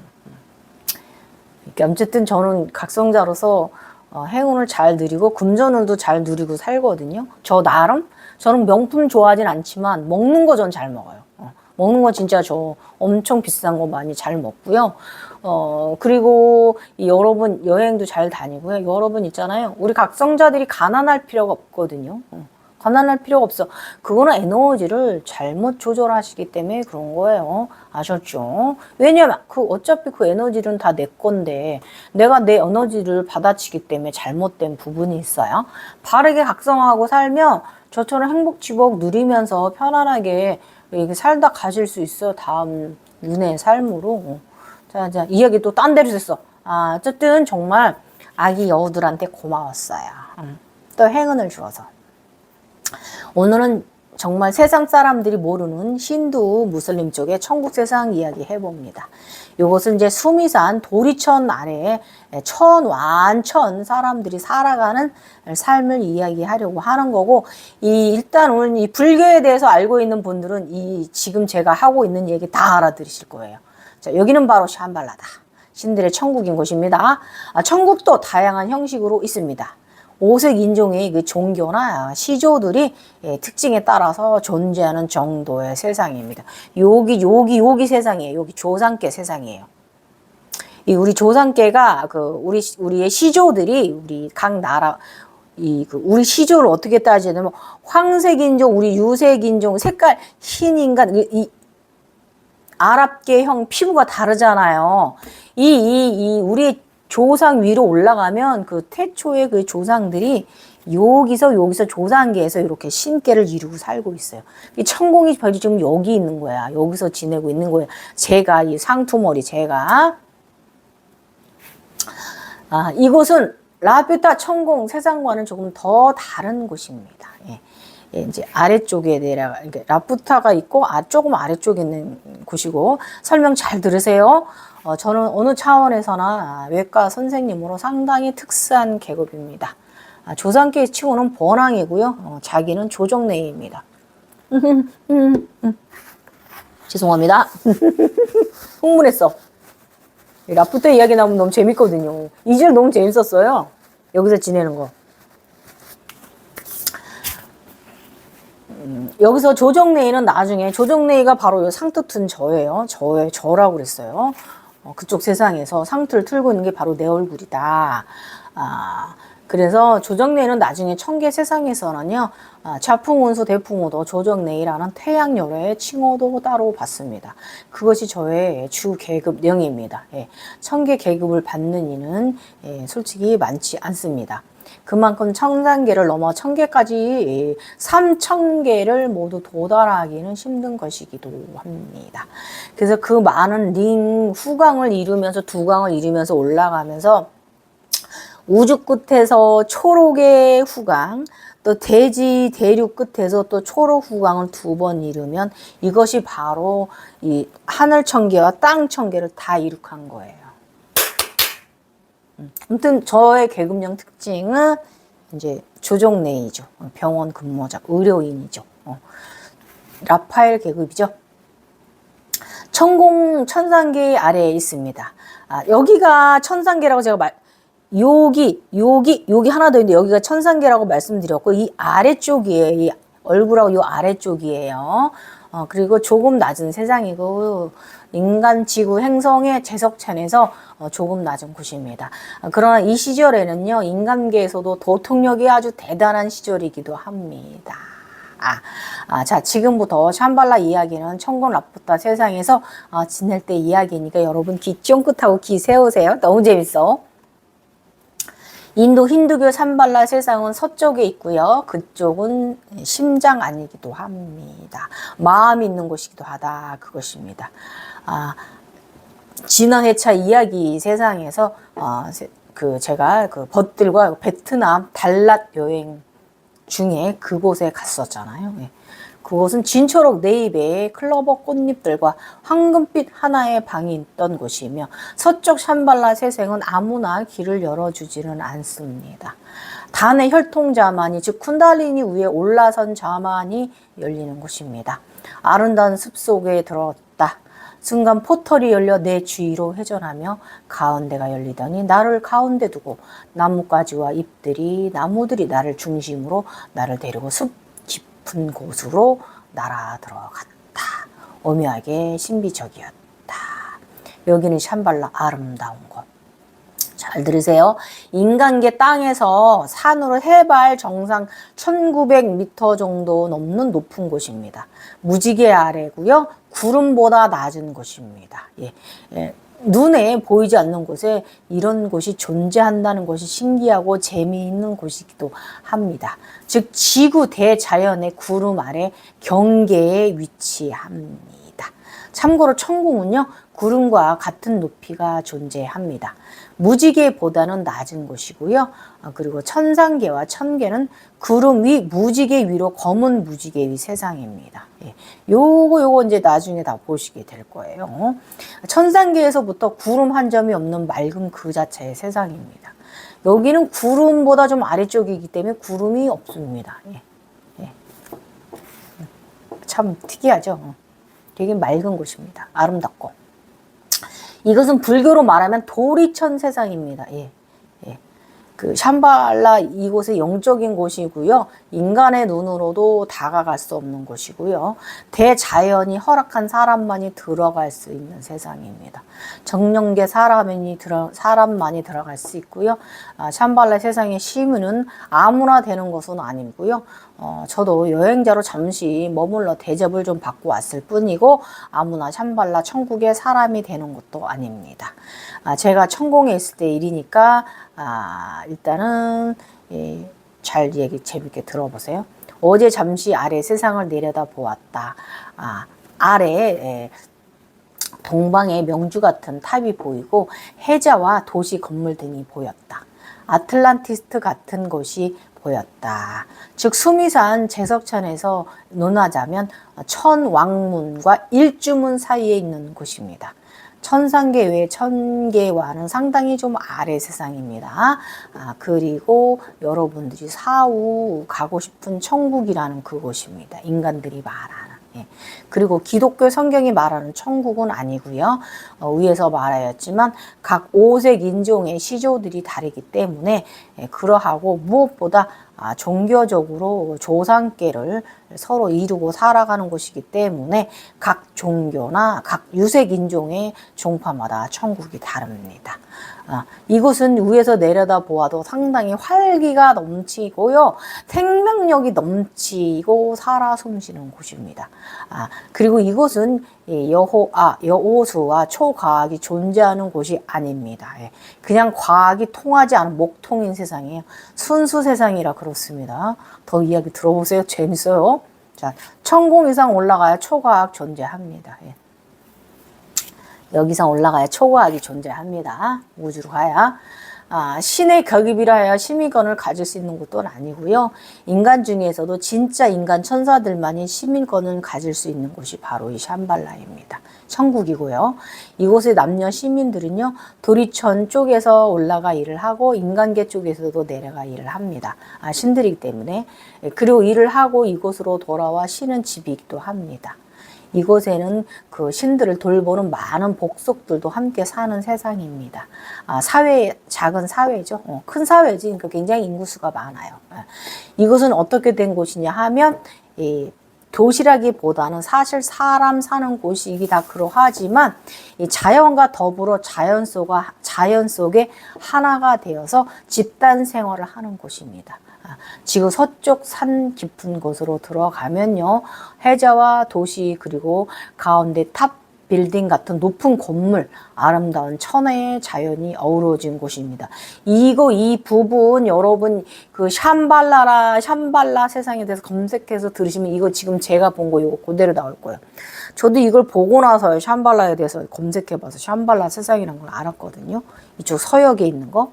그러니까 어쨌든 저는 각성자로서 행운을 잘 누리고 금전운도 잘 누리고 살거든요. 저는 명품 좋아하진 않지만 먹는 거 전 잘 먹어요. 먹는 거 진짜 저 엄청 비싼 거 많이 잘 먹고요. 그리고 여러분 여행도 잘 다니고요. 여러분 있잖아요. 우리 각성자들이 가난할 필요가 없거든요. 가난할 필요가 없어. 그거는 에너지를 잘못 조절하시기 때문에 그런 거예요. 아셨죠? 왜냐면 어차피 그 에너지는 다 내 건데 내가 내 에너지를 받아치기 때문에 잘못된 부분이 있어요. 바르게 각성하고 살면 저처럼 행복지복 누리면서 편안하게 이렇게 살다 가실 수 있어. 다음 윤의 삶으로. 자, 이야기 또 딴 데로 됐어. 어쨌든 정말 아기 여우들한테 고마웠어요. 또 행운을 주어서. 오늘은 정말 세상 사람들이 모르는 힌두 무슬림 쪽의 천국 세상 이야기 해봅니다. 이것은 이제 수미산 도리천 아래에 완천 사람들이 살아가는 삶을 이야기하려고 하는 거고, 일단 오늘 이 불교에 대해서 알고 있는 분들은 지금 제가 하고 있는 얘기 다 알아들으실 거예요. 자, 여기는 바로 샴발라다. 신들의 천국인 곳입니다. 천국도 다양한 형식으로 있습니다. 5색 인종의 그 종교나 시조들이 특징에 따라서 존재하는 정도의 세상입니다. 여기 세상이에요. 여기 조상계 세상이에요. 우리 조상계가 우리의 시조들이 우리 각 나라 우리 시조를 어떻게 따지냐면 황색 인종, 우리 유색 인종, 색깔 흰 인간, 아랍계형 피부가 다르잖아요. 우리 조상 위로 올라가면 그 태초의 그 조상들이 여기서 조상계에서 이렇게 신계를 이루고 살고 있어요. 이 천공이 별이 지금 여기 있는 거야. 여기서 지내고 있는 거야. 제가 이 상투머리 제가 이곳은 라퓨타 천공 세상과는 조금 더 다른 곳입니다. 예. 예, 이제 아래쪽에 내려가 라퓨타가 있고 조금 아래쪽에 있는 곳이고 설명 잘 들으세요. 저는 어느 차원에서나 외과 선생님으로 상당히 특수한 계급입니다. 조상계 치고는 번왕이고요. 자기는 조정내입니다. 죄송합니다. 흥분했어. 라퓨타 이야기 나오면 너무 재밌거든요. 이 절 너무 재밌었어요. 여기서 지내는 거. 여기서 조정내이는 나중에 조정내이가 바로 요 상뜻은 저예요. 저라고 그랬어요. 그쪽 세상에서 상틀 틀고 있는 게 바로 내 얼굴이다. 그래서 조정내이는 나중에 천계 세상에서는요, 좌풍운수 대풍우도 조정내이라는 태양열의 칭호도 따로 받습니다. 그것이 저의 주 계급령입니다. 예, 천계 계급을 받는 이는 솔직히 많지 않습니다. 그만큼 천상계를 넘어 천계까지 3,000개를 모두 도달하기는 힘든 것이기도 합니다. 그래서 그 많은 후광을 이루면서 두광을 이루면서 올라가면서 우주 끝에서 초록의 후광, 또 대지 대륙 끝에서 또 초록 후광을 2번 이루면 이것이 바로 이 하늘 천계와 땅 천계를 다 이룩한 거예요. 아무튼 저의 계급령 특징은 이제 조정내이죠. 병원 근무자, 의료인이죠. 라파엘 계급이죠. 천공 천상계 아래에 있습니다. 여기가 천상계라고 제가 여기 하나 더 있는데 여기가 천상계라고 말씀드렸고 이 아래쪽이에요. 이 얼굴하고 이 아래쪽이에요. 그리고 조금 낮은 세상이고 인간 지구 행성의 제석천에서 조금 낮은 곳입니다. 그러나 이 시절에는요 인간계에서도 도통력이 아주 대단한 시절이기도 합니다. 자 지금부터 샴발라 이야기는 천공 라퓨타 세상에서 지낼 때 이야기니까 여러분 귀 쫑긋하고 귀 세우세요. 너무 재밌어. 인도 힌두교 샴발라 세상은 서쪽에 있고요. 그쪽은 심장 아니기도 합니다. 마음이 있는 곳이기도 하다. 그것입니다. 지난 회차 이야기 세상에서 제가 그 벗들과 베트남 달랏 여행 중에 그곳에 갔었잖아요. 네. 그곳은 진초록 네잎의 클로버 꽃잎들과 황금빛 하나의 방이 있던 곳이며 서쪽 샴발라 세상은 아무나 길을 열어주지는 않습니다. 단의 혈통자만이 즉 쿤달리니 위에 올라선 자만이 열리는 곳입니다. 아름다운 숲속에 들어왔다. 순간 포털이 열려 내 주위로 회전하며 가운데가 열리더니 나를 가운데 두고 나뭇가지와 나무들이 나를 중심으로 나를 데리고 숲 깊은 곳으로 날아 들어갔다. 오묘하게 신비적이었다. 여기는 샴발라 아름다운 곳. 잘 들으세요. 인간계 땅에서 산으로 해발 정상 1900m 정도 넘는 높은 곳입니다. 무지개 아래고요. 구름보다 낮은 곳입니다. 눈에 보이지 않는 곳에 이런 곳이 존재한다는 것이 신기하고 재미있는 곳이기도 합니다. 즉 지구 대자연의 구름 아래 경계에 위치합니다. 참고로 천공은요. 구름과 같은 높이가 존재합니다. 무지개보다는 낮은 곳이고요. 그리고 천상계와 천계는 구름 위 무지개 위로 검은 무지개 위 세상입니다. 요거 이제 나중에 다 보시게 될 거예요. 천상계에서부터 구름 한 점이 없는 맑음 그 자체의 세상입니다. 여기는 구름보다 좀 아래쪽이기 때문에 구름이 없습니다. 참 특이하죠. 되게 맑은 곳입니다. 아름답고. 이것은 불교로 말하면 도리천 세상입니다. 그 샴발라 이곳의 영적인 곳이고요. 인간의 눈으로도 다가갈 수 없는 곳이고요. 대자연이 허락한 사람만이 들어갈 수 있는 세상입니다. 정령계 사람만이 들어갈 수 있고요. 샴발라 세상의 시민은 아무나 되는 것은 아니고요. 저도 여행자로 잠시 머물러 대접을 좀 받고 왔을 뿐이고 아무나 샴발라 천국의 사람이 되는 것도 아닙니다. 제가 천공에 있을 때 일이니까 일단은 잘 얘기 재밌게 들어보세요. 어제 잠시 아래 세상을 내려다 보았다. 아래 동방의 명주 같은 탑이 보이고 해자와 도시 건물 등이 보였다. 아틀란티스 같은 곳이 보였다. 즉 수미산 제석천에서 논하자면 천왕문과 일주문 사이에 있는 곳입니다. 천상계 외 천계와는 상당히 좀 아래 세상입니다. 그리고 여러분들이 사후 가고 싶은 천국이라는 그곳입니다. 인간들이 말하는. 그리고 기독교 성경이 말하는 천국은 아니고요. 위에서 말하였지만 각 5색 인종의 시조들이 다르기 때문에 그러하고 무엇보다 종교적으로 조상계를 서로 이루고 살아가는 곳이기 때문에 각 종교나 각 유색 인종의 종파마다 천국이 다릅니다. 이곳은 위에서 내려다 보아도 상당히 활기가 넘치고요. 생명력이 넘치고 살아 숨쉬는 곳입니다. 그리고 이곳은 여호수와 초과학이 존재하는 곳이 아닙니다. 그냥 과학이 통하지 않은 목통인 세상이에요. 순수 세상이라 그렇습니다. 더 이야기 들어보세요. 재밌어요. 자, 천공 이상 올라가야 초과학 존재합니다. 여기 이상 올라가야 초과학이 존재합니다. 우주로 가야. 신의 격입이라 하여 시민권을 가질 수 있는 것도 아니고요. 인간 중에서도 진짜 인간 천사들만이 시민권을 가질 수 있는 곳이 바로 이 샴발라입니다. 천국이고요. 이곳의 남녀 시민들은요. 도리천 쪽에서 올라가 일을 하고 인간계 쪽에서도 내려가 일을 합니다. 신들이기 때문에. 그리고 일을 하고 이곳으로 돌아와 쉬는 집이기도 합니다. 이곳에는 그 신들을 돌보는 많은 복속들도 함께 사는 세상입니다. 작은 사회죠. 큰 사회지. 그러니까 굉장히 인구수가 많아요. 이곳은 어떻게 된 곳이냐 하면, 도시라기보다는 사실 사람 사는 곳이기 다 그러하지만, 이 자연과 더불어 자연 속에 하나가 되어서 집단 생활을 하는 곳입니다. 지구 서쪽 산 깊은 곳으로 들어가면요. 해자와 도시 그리고 가운데 탑 빌딩 같은 높은 건물, 아름다운 천혜의 자연이 어우러진 곳입니다. 이 부분 여러분 그 샴발라 세상에 대해서 검색해서 들으시면 이거 지금 제가 본 거 이거 그대로 나올 거예요. 저도 이걸 보고 나서 샴발라에 대해서 검색해봐서 샴발라 세상이라는 걸 알았거든요. 이쪽 서역에 있는 거.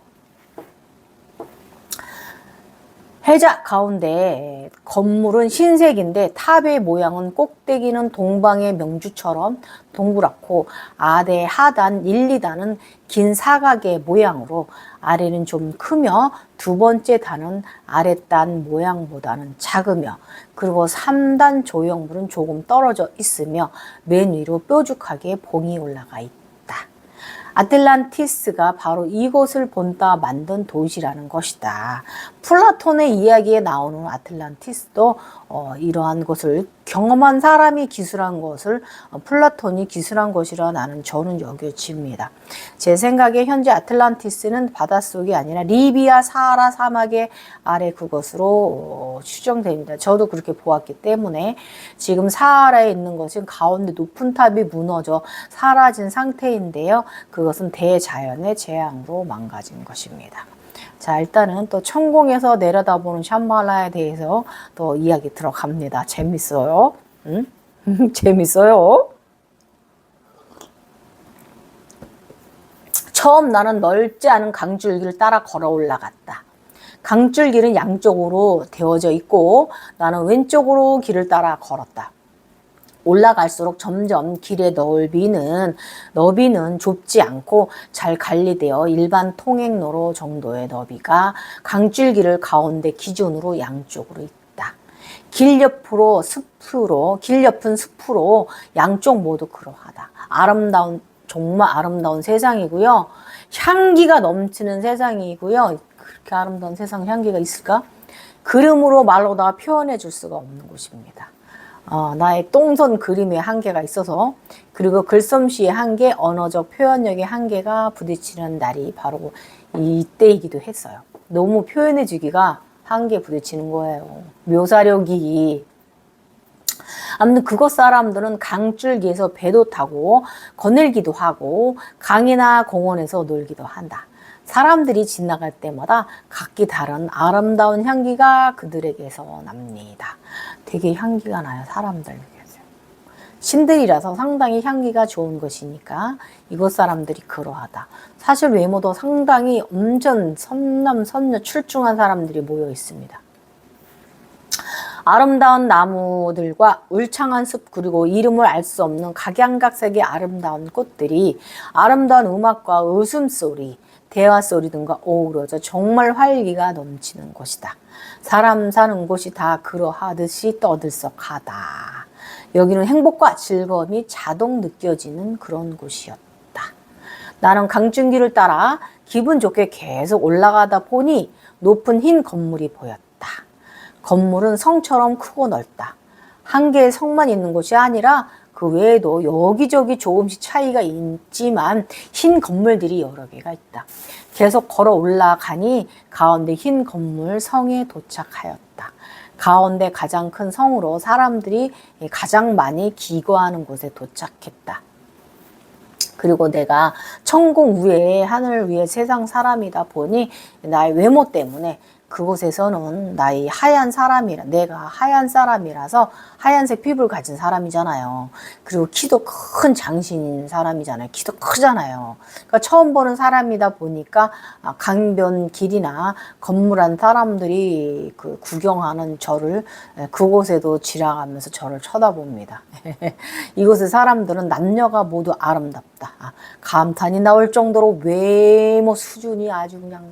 해자 가운데 건물은 흰색인데 탑의 모양은 꼭대기는 동방의 명주처럼 동그랗고 아래 하단 1, 2단은 긴 사각의 모양으로 아래는 좀 크며 두 번째 단은 아랫단 모양보다는 작으며 그리고 3단 조형물은 조금 떨어져 있으며 맨 위로 뾰족하게 봉이 올라가 있다. 아틀란티스가 바로 이곳을 본따 만든 도시라는 것이다. 플라톤의 이야기에 나오는 아틀란티스도 이러한 것을 경험한 사람이 기술한 것을 플라톤이 기술한 것이라 저는 여겨집니다. 제 생각에 현재 아틀란티스는 바닷속이 아니라 리비아 사하라 사막의 아래 그것으로 추정됩니다. 저도 그렇게 보았기 때문에 지금 사하라에 있는 것은 가운데 높은 탑이 무너져 사라진 상태인데요. 그것은 대자연의 재앙으로 망가진 것입니다. 자, 일단은 또 천공에서 내려다보는 샴발라에 대해서 또 이야기 들어갑니다. 재밌어요. 응? 재밌어요. 처음 나는 넓지 않은 강줄기를 따라 걸어 올라갔다. 강줄기는 양쪽으로 되어져 있고 나는 왼쪽으로 길을 따라 걸었다. 올라갈수록 점점 길의 너비는 좁지 않고 잘 관리되어 일반 통행로로 정도의 너비가 강줄기를 가운데 기준으로 양쪽으로 있다. 길 옆은 숲으로 양쪽 모두 그러하다. 정말 아름다운 세상이고요. 향기가 넘치는 세상이고요. 그렇게 아름다운 세상 향기가 있을까? 그림으로 말로 다 표현해 줄 수가 없는 곳입니다. 나의 똥손 그림의 한계가 있어서 그리고 글솜씨의 한계, 언어적 표현력의 한계가 부딪히는 날이 바로 이때이기도 했어요. 너무 표현해 주기가 한계에 부딪히는 거예요. 묘사력이. 아무튼 그곳 사람들은 강줄기에서 배도 타고 거닐기도 하고 강이나 공원에서 놀기도 한다. 사람들이 지나갈 때마다 각기 다른 아름다운 향기가 그들에게서 납니다. 되게 향기가 나요, 사람들에게서. 신들이라서 상당히 향기가 좋은 것이니까 이곳 사람들이 그러하다. 사실 외모도 상당히 엄청 선남선녀 출중한 사람들이 모여 있습니다. 아름다운 나무들과 울창한 숲, 그리고 이름을 알 수 없는 각양각색의 아름다운 꽃들이 아름다운 음악과 웃음소리, 대화소리 등과 어우러져 정말 활기가 넘치는 곳이다. 사람 사는 곳이 다 그러하듯이 떠들썩하다. 여기는 행복과 즐거움이 자동 느껴지는 그런 곳이었다. 나는 강준길을 따라 기분 좋게 계속 올라가다 보니 높은 흰 건물이 보였다. 건물은 성처럼 크고 넓다. 한 개의 성만 있는 곳이 아니라 그 외에도 여기저기 조금씩 차이가 있지만 흰 건물들이 여러 개가 있다. 계속 걸어 올라가니 가운데 흰 건물 성에 도착하였다. 가운데 가장 큰 성으로 사람들이 가장 많이 기거하는 곳에 도착했다. 그리고 내가 천공 위에 하늘 위에 세상 사람이다 보니 나의 외모 때문에 그곳에서는 나의 내가 하얀 사람이라서 하얀색 피부를 가진 사람이잖아요. 그리고 키도 큰 장신인 사람이잖아요. 키도 크잖아요. 그러니까 처음 보는 사람이다 보니까 강변길이나 건물 안 사람들이 그 구경하는 저를 그곳에도 지나가면서 저를 쳐다봅니다. 이곳의 사람들은 남녀가 모두 아름답다. 감탄이 나올 정도로 외모 수준이 아주 그냥.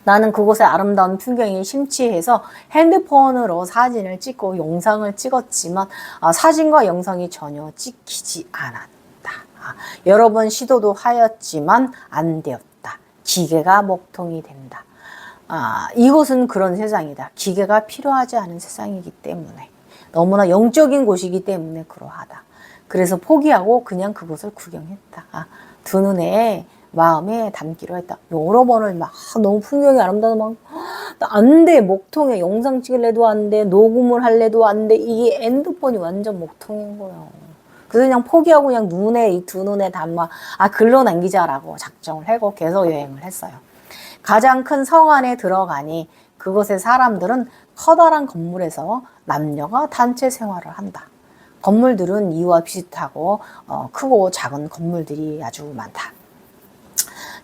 나는 그곳의 아름다운 풍경이 심취해서 핸드폰으로 사진을 찍고 영상을 찍었지만 사진과 영상이 전혀 찍히지 않았다. 여러 번 시도도 하였지만 안 되었다. 기계가 먹통이 된다. 이곳은 그런 세상이다. 기계가 필요하지 않은 세상이기 때문에, 너무나 영적인 곳이기 때문에 그러하다. 그래서 포기하고 그냥 그곳을 구경했다. 두 눈에 마음에 담기로 했다. 여러 번을 막 너무 풍경이 아름다워 막 안 돼. 목통에 영상 찍을래도 안 돼. 녹음을 할래도 안 돼. 이게 핸드폰이 완전 목통인 거예요. 그래서 그냥 포기하고 그냥 이 두 눈에 담아 글로 남기자라고 작정을 하고 계속 여행을 했어요. 가장 큰 성 안에 들어가니 그곳의 사람들은 커다란 건물에서 남녀가 단체 생활을 한다. 건물들은 이와 비슷하고 크고 작은 건물들이 아주 많다.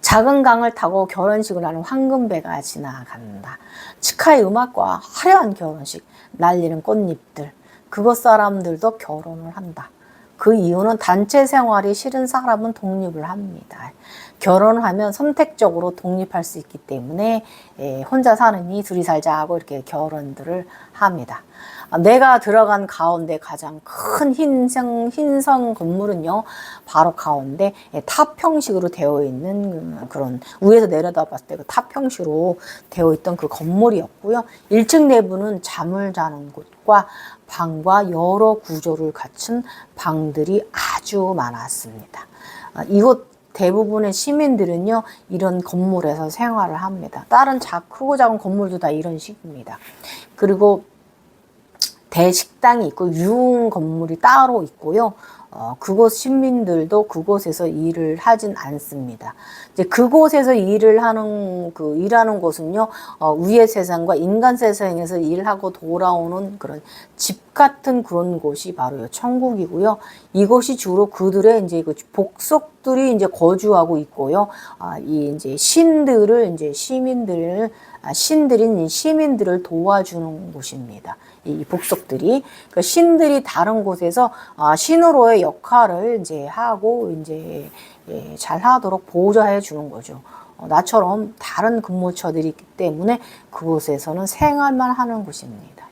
작은 강을 타고 결혼식을 하는 황금배가 지나간다. 치카의 음악과 화려한 결혼식, 날리는 꽃잎들, 그곳 사람들도 결혼을 한다. 그 이유는 단체 생활이 싫은 사람은 독립을 합니다. 결혼을 하면 선택적으로 독립할 수 있기 때문에 혼자 사느니 둘이 살자 하고 이렇게 결혼들을 합니다. 내가 들어간 가운데 가장 큰 흰성 건물은요, 바로 가운데 탑 형식으로 되어 있는 그런, 위에서 내려다 봤을 때 그 탑 형식으로 되어 있던 그 건물이었고요. 1층 내부는 잠을 자는 곳과 방과 여러 구조를 갖춘 방들이 아주 많았습니다. 이곳 대부분의 시민들은요, 이런 건물에서 생활을 합니다. 다른 크고 작은 건물도 다 이런 식입니다. 그리고 대식당이 있고 유흥 건물이 따로 있고요. 그곳 시민들도 그곳에서 일을 하진 않습니다. 이제 그곳에서 일하는 곳은요, 위의 세상과 인간 세상에서 일하고 돌아오는 그런 집 같은 그런 곳이 바로 천국이고요. 이곳이 주로 그들의 이제 그 복속들이 이제 거주하고 있고요. 이제 신들인 시민들을 도와주는 곳입니다. 이 복속들이, 그 신들이 다른 곳에서 신으로의 역할을 이제 하고 이제 잘 하도록 보좌해 주는 거죠. 나처럼 다른 근무처들이 있기 때문에 그곳에서는 생활만 하는 곳입니다.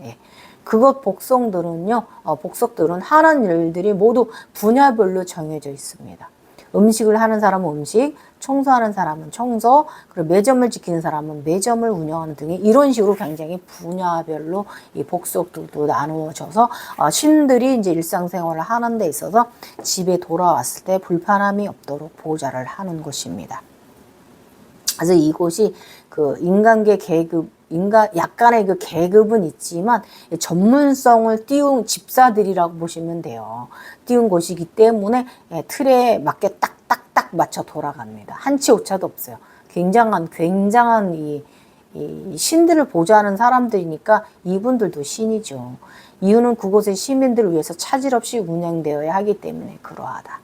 그곳 복속들은 하는 일들이 모두 분야별로 정해져 있습니다. 음식을 하는 사람은 음식, 청소하는 사람은 청소, 그리고 매점을 지키는 사람은 매점을 운영하는 등의 이런 식으로 굉장히 분야별로 이 복속들도 나누어져서 신들이 이제 일상생활을 하는 데 있어서 집에 돌아왔을 때 불편함이 없도록 보좌를 하는 곳입니다. 그래서 이곳이 그 약간의 그 계급은 있지만 전문성을 띄운 집사들이라고 보시면 돼요. 띄운 곳이기 때문에 틀에 맞게 딱딱딱 맞춰 돌아갑니다. 한치 오차도 없어요. 굉장한 이 신들을 보좌하는 사람들이니까 이분들도 신이죠. 이유는 그곳의 시민들을 위해서 차질 없이 운영되어야 하기 때문에 그러하다.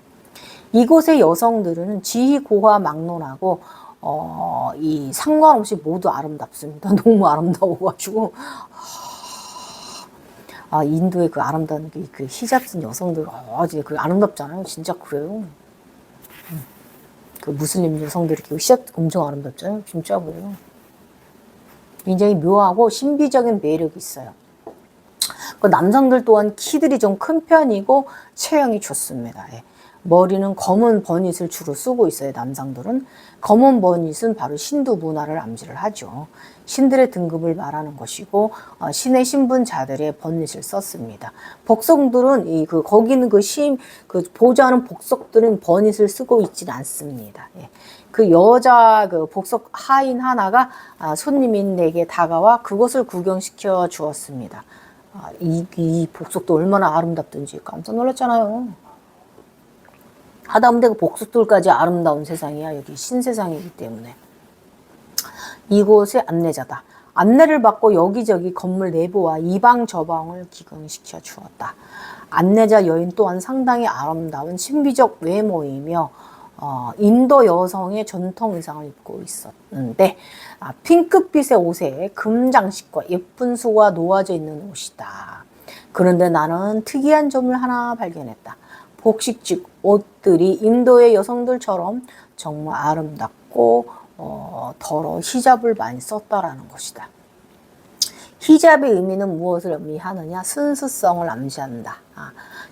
이곳의 여성들은 지희, 고화, 막론하고 이 상관없이 모두 아름답습니다. 너무 아름다워가지고 인도의 그 아름다운 그 히잡 쓴 여성들 진짜 그 아름답잖아요. 진짜 그래요. 그 무슬림 여성들이 그 히잡 엄청 아름답잖아요. 진짜 그래요. 굉장히 묘하고 신비적인 매력이 있어요. 그 남성들 또한 키들이 좀 큰 편이고 체형이 좋습니다. 머리는 검은 버닛을 주로 쓰고 있어요. 남성들은 검은 버닛은 바로 신두 문화를 암시를 하죠. 신들의 등급을 말하는 것이고 신의 신분자들의 버닛을 썼습니다. 복속들은 거기는 그 보좌하는 복속들은 버닛을 쓰고 있지는 않습니다. 그 여자 그 복속 하인 하나가 손님인에게 다가와 그것을 구경시켜 주었습니다. 이 복속도 얼마나 아름답든지 깜짝 놀랐잖아요. 하다못해 그 복속들까지 아름다운 세상이야. 여기 신세상이기 때문에. 이곳의 안내자다. 안내를 받고 여기저기 건물 내부와 이방 저방을 기경시켜 주었다. 안내자 여인 또한 상당히 아름다운 신비적 외모이며 인도 여성의 전통 의상을 입고 있었는데 핑크빛의 옷에 금장식과 예쁜 수가 놓아져 있는 옷이다. 그런데 나는 특이한 점을 하나 발견했다. 복식직 옷들이 인도의 여성들처럼 정말 아름답고 더러 히잡을 많이 썼다라는 것이다. 히잡의 의미는 무엇을 의미하느냐? 순수성을 암시한다.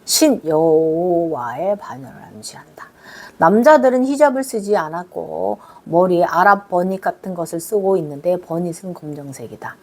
신 여호와의 반열을 암시한다. 남자들은 히잡을 쓰지 않았고 머리에 아랍 버닛 같은 것을 쓰고 있는데 버닛은 검정색이다.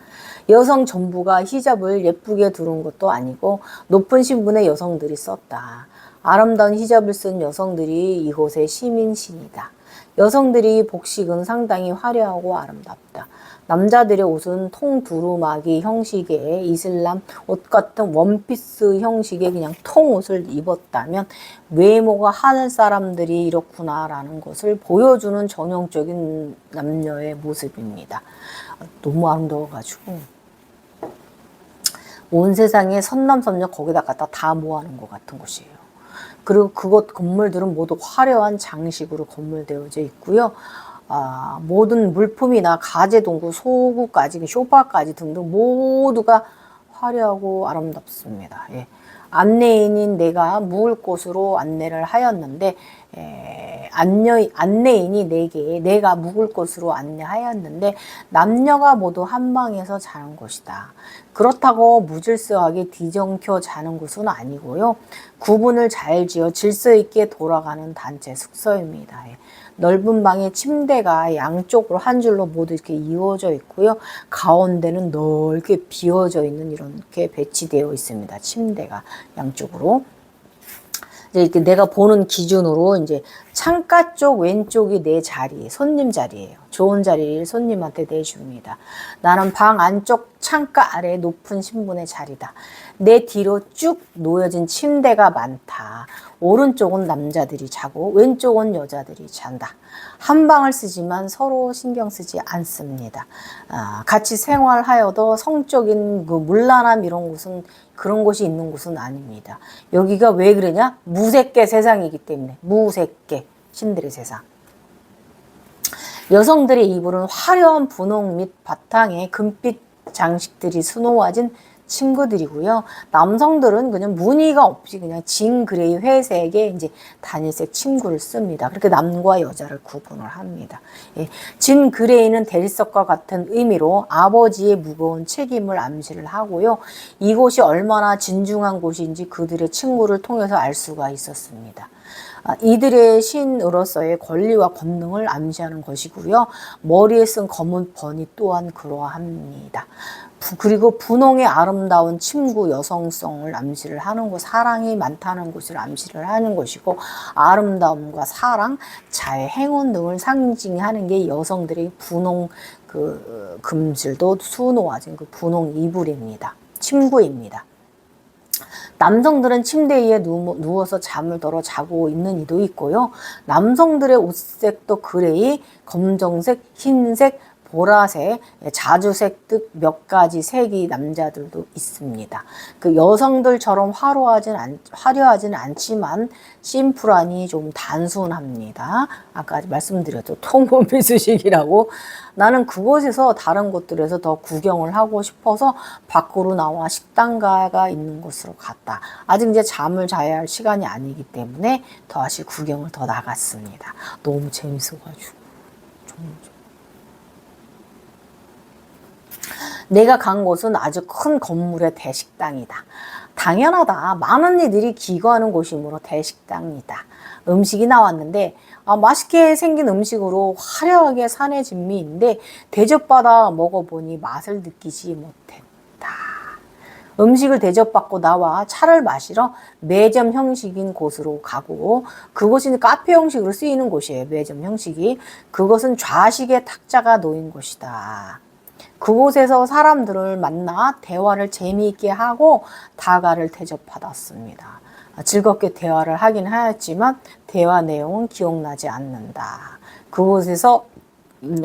여성 전부가 히잡을 예쁘게 두른 것도 아니고 높은 신분의 여성들이 썼다. 아름다운 히잡을 쓴 여성들이 이곳의 시민신이다. 여성들이 복식은 상당히 화려하고 아름답다. 남자들의 옷은 통두루마기 형식의 이슬람 옷 같은 원피스 형식의 그냥 통옷을 입었다면 외모가 하늘 사람들이 이렇구나라는 것을 보여주는 전형적인 남녀의 모습입니다. 너무 아름다워가지고 온 세상에 선남선녀 거기다 갖다 다 모아놓은 것 같은 곳이에요. 그리고 그곳 건물들은 모두 화려한 장식으로 건물되어져 있고요. 모든 물품이나 가재동구, 소구까지, 쇼파까지 등등 모두가 화려하고 아름답습니다. 안내인인 내가 묵을 곳으로 안내를 하였는데 안내인이 내가 묵을 곳으로 안내하였는데 남녀가 모두 한 방에서 자는 곳이다. 그렇다고 무질서하게 뒤정켜 자는 곳은 아니고요. 구분을 잘 지어 질서 있게 돌아가는 단체 숙소입니다. 넓은 방에 침대가 양쪽으로 한 줄로 모두 이렇게 이어져 있고요. 가운데는 넓게 비어져 있는 이렇게 배치되어 있습니다. 침대가 양쪽으로. 이제 내가 보는 기준으로 이제 창가 쪽 왼쪽이 내 자리, 손님 자리예요. 좋은 자리를 손님한테 내줍니다. 나는 방 안쪽 창가 아래 높은 신분의 자리다. 내 뒤로 쭉 놓여진 침대가 많다. 오른쪽은 남자들이 자고 왼쪽은 여자들이 잔다. 한 방을 쓰지만 서로 신경 쓰지 않습니다. 같이 생활하여도 성적인 그 문란함 이런 곳은 그런 곳이 있는 곳은 아닙니다. 여기가 왜 그러냐? 무색계 세상이기 때문에. 무색계 신들의 세상. 여성들의 이불은 화려한 분홍 및 바탕에 금빛 장식들이 수놓아진 친구들이고요. 남성들은 그냥 무늬가 없이 그냥 진 그레이 회색의 이제 단일색 침구를 씁니다. 그렇게 남과 여자를 구분을 합니다. 진 그레이는 대리석과 같은 의미로 아버지의 무거운 책임을 암시를 하고요. 이곳이 얼마나 진중한 곳인지 그들의 친구를 통해서 알 수가 있었습니다. 이들의 신으로서의 권리와 권능을 암시하는 것이고요. 머리에 쓴 검은 버니 또한 그러합니다. 그리고 분홍의 아름다운 침구 여성성을 암시를 하는 곳, 사랑이 많다는 곳을 암시를 하는 것이고 아름다움과 사랑, 자애, 행운 등을 상징하는 게 여성들의 분홍 금슬도 수놓아진 그 분홍 이불입니다. 침구입니다. 남성들은 침대 위에 누워서 잠을 덜어 자고 있는 이도 있고요. 남성들의 옷색도 그레이, 검정색, 흰색, 보라색, 자주색 등 몇 가지 색이 남자들도 있습니다. 그 여성들처럼 화려하진 않지만 심플하니 좀 단순합니다. 아까 말씀드렸죠. 통보미수식이라고. 나는 그곳에서 다른 곳들에서 더 구경을 하고 싶어서 밖으로 나와 식당가가 있는 곳으로 갔다. 아직 이제 잠을 자야 할 시간이 아니기 때문에 다시 구경을 더 나갔습니다. 너무 재밌어가지고. 내가 간 곳은 아주 큰 건물의 대식당이다. 당연하다. 많은 이들이 기거하는 곳이므로 대식당이다. 음식이 나왔는데 맛있게 생긴 음식으로 화려하게 산의 진미인데 대접받아 먹어보니 맛을 느끼지 못했다. 음식을 대접받고 나와 차를 마시러 매점 형식인 곳으로 가고, 그곳은 카페 형식으로 쓰이는 곳이에요. 매점 형식이. 그것은 좌식의 탁자가 놓인 곳이다. 그곳에서 사람들을 만나 대화를 재미있게 하고 다가를 대접받았습니다. 즐겁게 대화를 하긴 하였지만 대화 내용은 기억나지 않는다. 그곳에서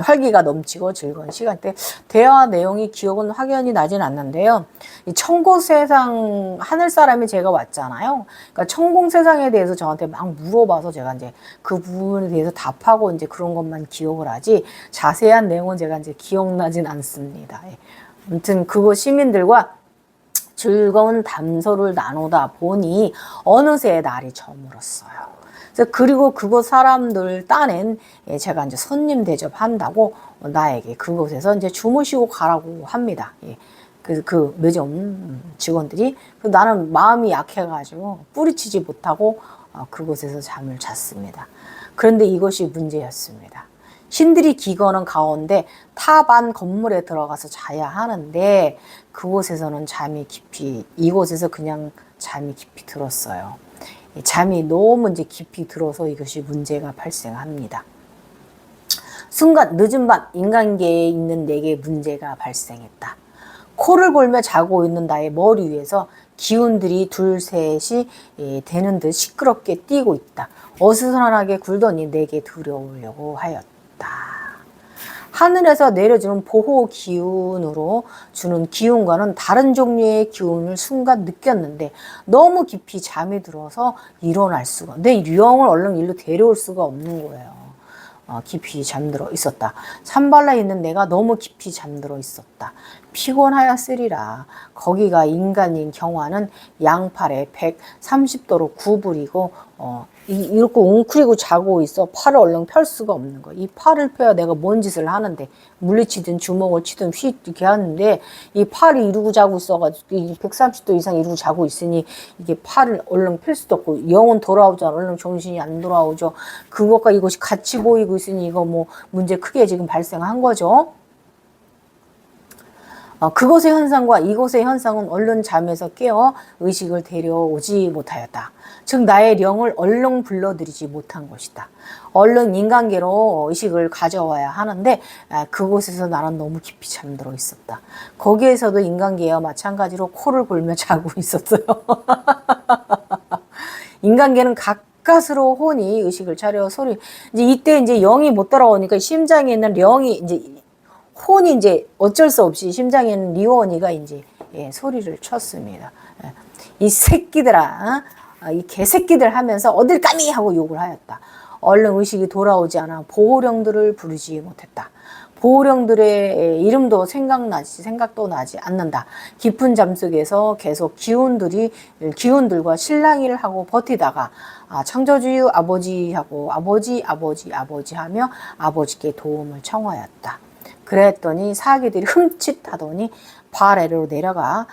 활기가 넘치고 즐거운 시간대. 대화 내용이 기억은 확연히 나진 않는데요. 이 천국 세상 하늘 사람이 제가 왔잖아요. 그러니까 천국 세상에 대해서 저한테 막 물어봐서 제가 이제 그 부분에 대해서 답하고 이제 그런 것만 기억을 하지 자세한 내용은 제가 이제 기억나진 않습니다. 아무튼 그곳 시민들과 즐거운 담소를 나누다 보니 어느새 날이 저물었어요. 그리고 그곳 사람들 딴엔 제가 이제 손님 대접한다고 나에게 그곳에서 이제 주무시고 가라고 합니다. 그 매점 직원들이. 나는 마음이 약해가지고 뿌리치지 못하고 그곳에서 잠을 잤습니다. 그런데 이것이 문제였습니다. 신들이 기거는 가운데 탑안 건물에 들어가서 자야 하는데 그곳에서는 이곳에서 그냥 잠이 깊이 들었어요. 잠이 너무 이제 깊이 들어서 이것이 문제가 발생합니다. 순간 늦은 밤 인간계에 있는 내게 문제가 발생했다. 코를 골며 자고 있는 나의 머리 위에서 기운들이 둘셋이 되는 듯 시끄럽게 뛰고 있다. 어수선하게 굴더니 내게 들어오려고 하였다. 하늘에서 내려주는 보호 기운으로 주는 기운과는 다른 종류의 기운을 순간 느꼈는데 너무 깊이 잠이 들어서 일어날 수가, 내 영을 얼른 일로 데려올 수가 없는 거예요. 깊이 잠들어 있었다. 산발라에 있는 내가 너무 깊이 잠들어 있었다. 피곤하였으리라. 거기가 인간인 경화는 양팔에 130도로 구부리고 이렇게 웅크리고 자고 있어. 팔을 얼른 펼 수가 없는 거야. 이 팔을 펴야 내가 뭔 짓을 하는데, 물리치든 주먹을 치든 이렇게 하는데 이 팔이 이러고 자고 있어가지고 130도 이상 이러고 자고 있으니 이게 팔을 얼른 펼 수도 없고, 영은 돌아오잖아. 얼른 정신이 안 돌아오죠. 그것과 이것이 같이 보이고 있으니 이거 뭐 문제 크게 지금 발생한 거죠. 그곳의 현상과 이곳의 현상은 얼른 잠에서 깨어 의식을 데려오지 못하였다. 즉 나의 영을 얼른 불러들이지 못한 것이다. 얼른 인간계로 의식을 가져와야 하는데 그곳에서 나는 너무 깊이 잠들어 있었다. 거기에서도 인간계와 마찬가지로 코를 골며 자고 있었어요. 인간계는 가까스로 혼이 의식을 차려 이제 이때 이제 영이 못 따라오니까 심장에 있는 영이 이제 혼이 이제 어쩔 수 없이 심장에 있는 리원이가 이제 소리를 쳤습니다. 이 새끼들아, 이 개새끼들 하면서 어딜 가니 하고 욕을 하였다. 얼른 의식이 돌아오지 않아 보호령들을 부르지 못했다. 보호령들의 이름도 생각도 나지 않는다. 깊은 잠 속에서 계속 기운들과 실랑이를 하고 버티다가 창조주의 아버지하고 아버지 하며 아버지께 도움을 청하였다. 그랬더니 사기들이 흠칫하더니 발 아래로 내려가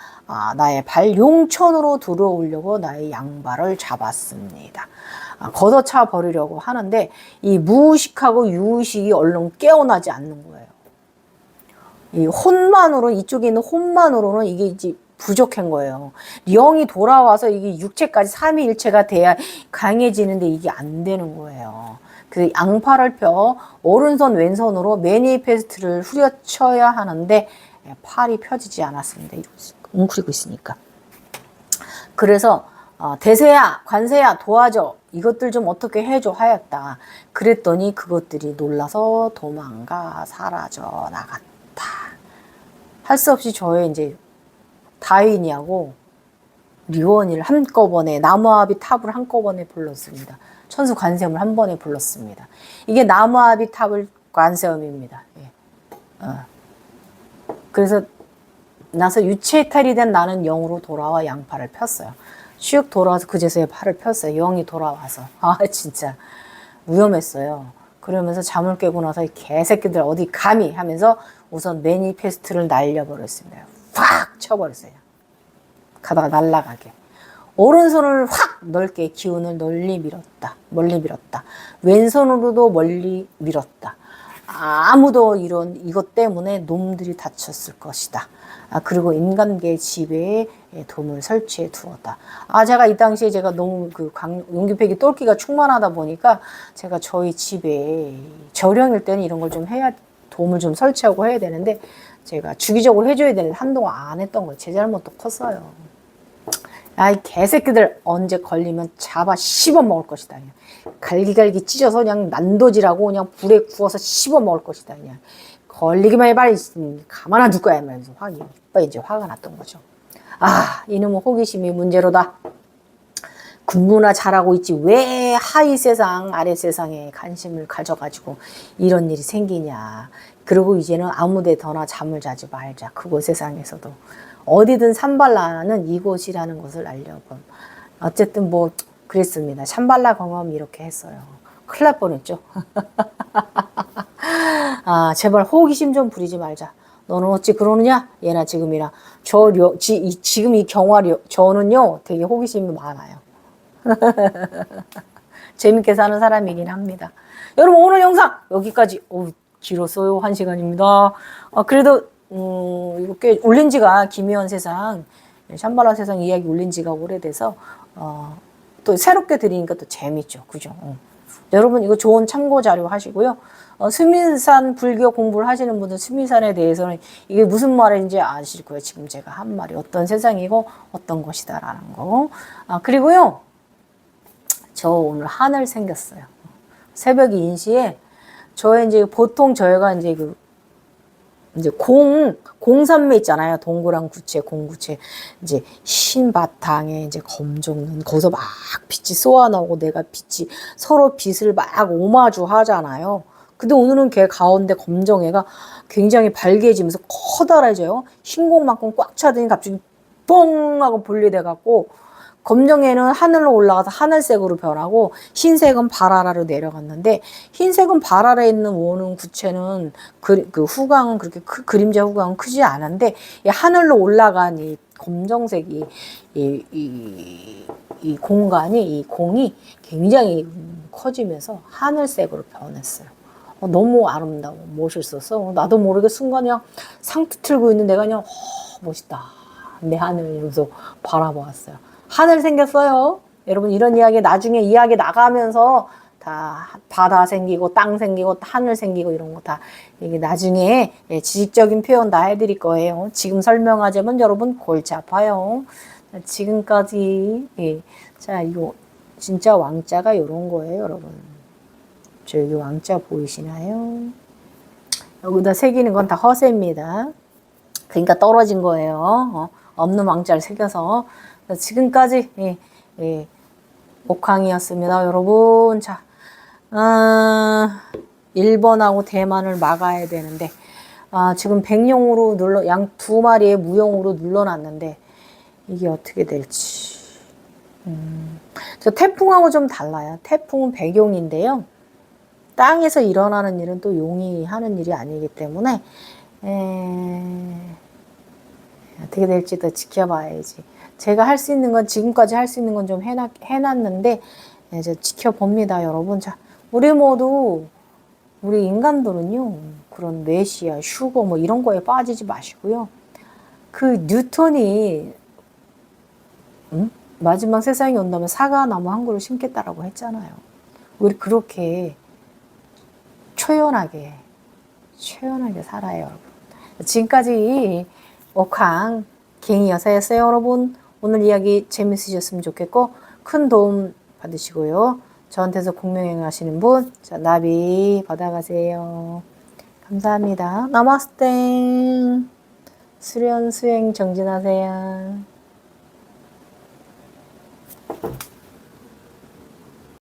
나의 발 용천으로 들어오려고 나의 양발을 잡았습니다. 걷어차 버리려고 하는데 이 무의식하고 유의식이 얼른 깨어나지 않는 거예요. 이 혼만으로, 이쪽에 있는 혼만으로는 이게 이제 부족한 거예요. 영이 돌아와서 이게 육체까지 삼위일체가 돼야 강해지는데 이게 안 되는 거예요. 그 양팔을 펴 오른손 왼손으로 매니페스트를 후려쳐야 하는데 팔이 펴지지 않았습니다. 웅크리고 있으니까. 그래서 대세야 관세야 도와줘, 이것들 좀 어떻게 해줘 하였다. 그랬더니 그것들이 놀라서 도망가 사라져 나갔다. 할 수 없이 저의 이제 다윈이하고 류원이를 한꺼번에 나무아비 탑을 한꺼번에 불렀습니다. 천수 관세음을 한 번에 불렀습니다. 이게 나무아비 탑을 관세음입니다. 예. 그래서 나서 유체이탈이 된 나는 영으로 돌아와 양팔을 폈어요. 슉 돌아와서 그제서야 팔을 폈어요. 영이 돌아와서. 아 진짜 위험했어요. 그러면서 잠을 깨고 나서 이 개새끼들 어디 감히 하면서 우선 매니페스트를 날려버렸습니다. 확 쳐버렸어요. 가다가 날아가게. 오른손을 확 넓게 기운을 멀리 밀었다. 왼손으로도 멀리 밀었다. 아무도 이것 때문에 놈들이 다쳤을 것이다. 그리고 인간계 지배에 돔을 설치해 두었다. 제가 이 당시에 제가 너무 용기팩이 똘끼가 충만하다 보니까 제가 저희 집에 저령일 때는 이런 걸 좀 해야, 돔을 좀 설치하고 해야 되는데 제가 주기적으로 해줘야 되는데 한동안 안 했던 거예요. 제 잘못도 컸어요. 이 개새끼들 언제 걸리면 잡아 씹어 먹을 것이다. 그냥. 갈기갈기 찢어서 그냥 난도질하고 그냥 불에 구워서 씹어 먹을 것이다. 그냥. 걸리기만 해봐. 가만 안 둘 거야. 이러면서 이제 화가 났던 거죠. 이놈의 호기심이 문제로다. 군부나 잘하고 있지 왜 하위 세상 아래 세상에 관심을 가져가지고 이런 일이 생기냐. 그리고 이제는 아무데서나 잠을 자지 말자. 그곳 세상에서도. 어디든 산발라는 이곳이라는 것을 알려고. 어쨌든 뭐 그랬습니다. 산발라 경험 이렇게 했어요. 큰일 날 뻔했죠. 제발 호기심 좀 부리지 말자. 너는 어찌 그러느냐? 예나 지금이나. 지금 이 경화력, 저는요 되게 호기심이 많아요. 재밌게 사는 사람이긴 합니다. 여러분 오늘 영상 여기까지. 길었어요. 1시간입니다. 그래도 이렇게 올린 지가 김희원 세상, 샴발라 세상 이야기 올린 지가 오래돼서 또 새롭게 드리니까 또 재밌죠. 그죠? 여러분 이거 좋은 참고 자료 하시고요. 스미산 불교 공부를 하시는 분들 스미산에 대해서는 이게 무슨 말인지 아실 거예요. 지금 제가 한 말이 어떤 세상이고 어떤 것이다라는 거. 그리고요. 저 오늘 하늘 생겼어요. 새벽 인시에 저의 이제 보통 저희가 이제 이제 공산매 있잖아요. 동그란 구체, 공구체. 이제 흰 바탕에 이제 검정, 거기서 막 빛이 쏘아나오고 내가 빛이 서로 빛을 막 오마주 하잖아요. 근데 오늘은 걔 가운데 검정애가 굉장히 밝게지면서 커다래져요. 흰공만큼 꽉 차더니 갑자기 뻥 하고 분리돼갖고 검정애는 하늘로 올라가서 하늘색으로 변하고 흰색은 발아라로 내려갔는데 흰색은 발아라에 있는 원은 구체는 그 후광은 그렇게 그림자 후광은 크지 않은데 이 하늘로 올라간 이 검정색이 이 공간이 이 공이 굉장히 커지면서 하늘색으로 변했어요. 너무 아름다워 멋있었어. 나도 모르게 순간 그냥 상트 틀고 있는 내가 그냥 멋있다 내 하늘 이러면서 바라보았어요. 하늘 생겼어요. 여러분 이런 이야기 나중에 이야기 나가면서 다 바다 생기고 땅 생기고 하늘 생기고 이런 거 다 이게 나중에 지식적인 표현 다 해드릴 거예요. 지금 설명하자면 여러분 골치 아파요. 지금까지 자 이거 진짜 왕자가 이런 거예요, 여러분. 저 여기 왕자 보이시나요? 여기다 새기는 건 다 허세입니다. 그러니까 떨어진 거예요. 없는 왕자를 새겨서. 지금까지 옥황이었습니다. 여러분 자 일본하고 대만을 막아야 되는데 지금 백룡으로 양 두 마리의 무용으로 눌러놨는데 이게 어떻게 될지 저 태풍하고 좀 달라요. 태풍은 백용인데요. 땅에서 일어나는 일은 또 용이 하는 일이 아니기 때문에 어떻게 될지 더 지켜봐야지. 제가 할 수 있는 건 지금까지 할 수 있는 건 좀 해놨는데 이제 지켜봅니다, 여러분. 자, 우리 인간들은요 그런 메시아, 슈거 뭐 이런 거에 빠지지 마시고요. 그 뉴턴이 마지막 세상이 온다면 사과나무 한 그루 심겠다라고 했잖아요. 우리 그렇게 초연하게 살아요, 여러분. 지금까지 옥황 갱이 여사였어요, 여러분. 오늘 이야기 재밌으셨으면 좋겠고 큰 도움 받으시고요. 저한테서 공명행 하시는 분, 자, 나비 받아가세요. 감사합니다. 나마스테. 수련 수행 정진하세요.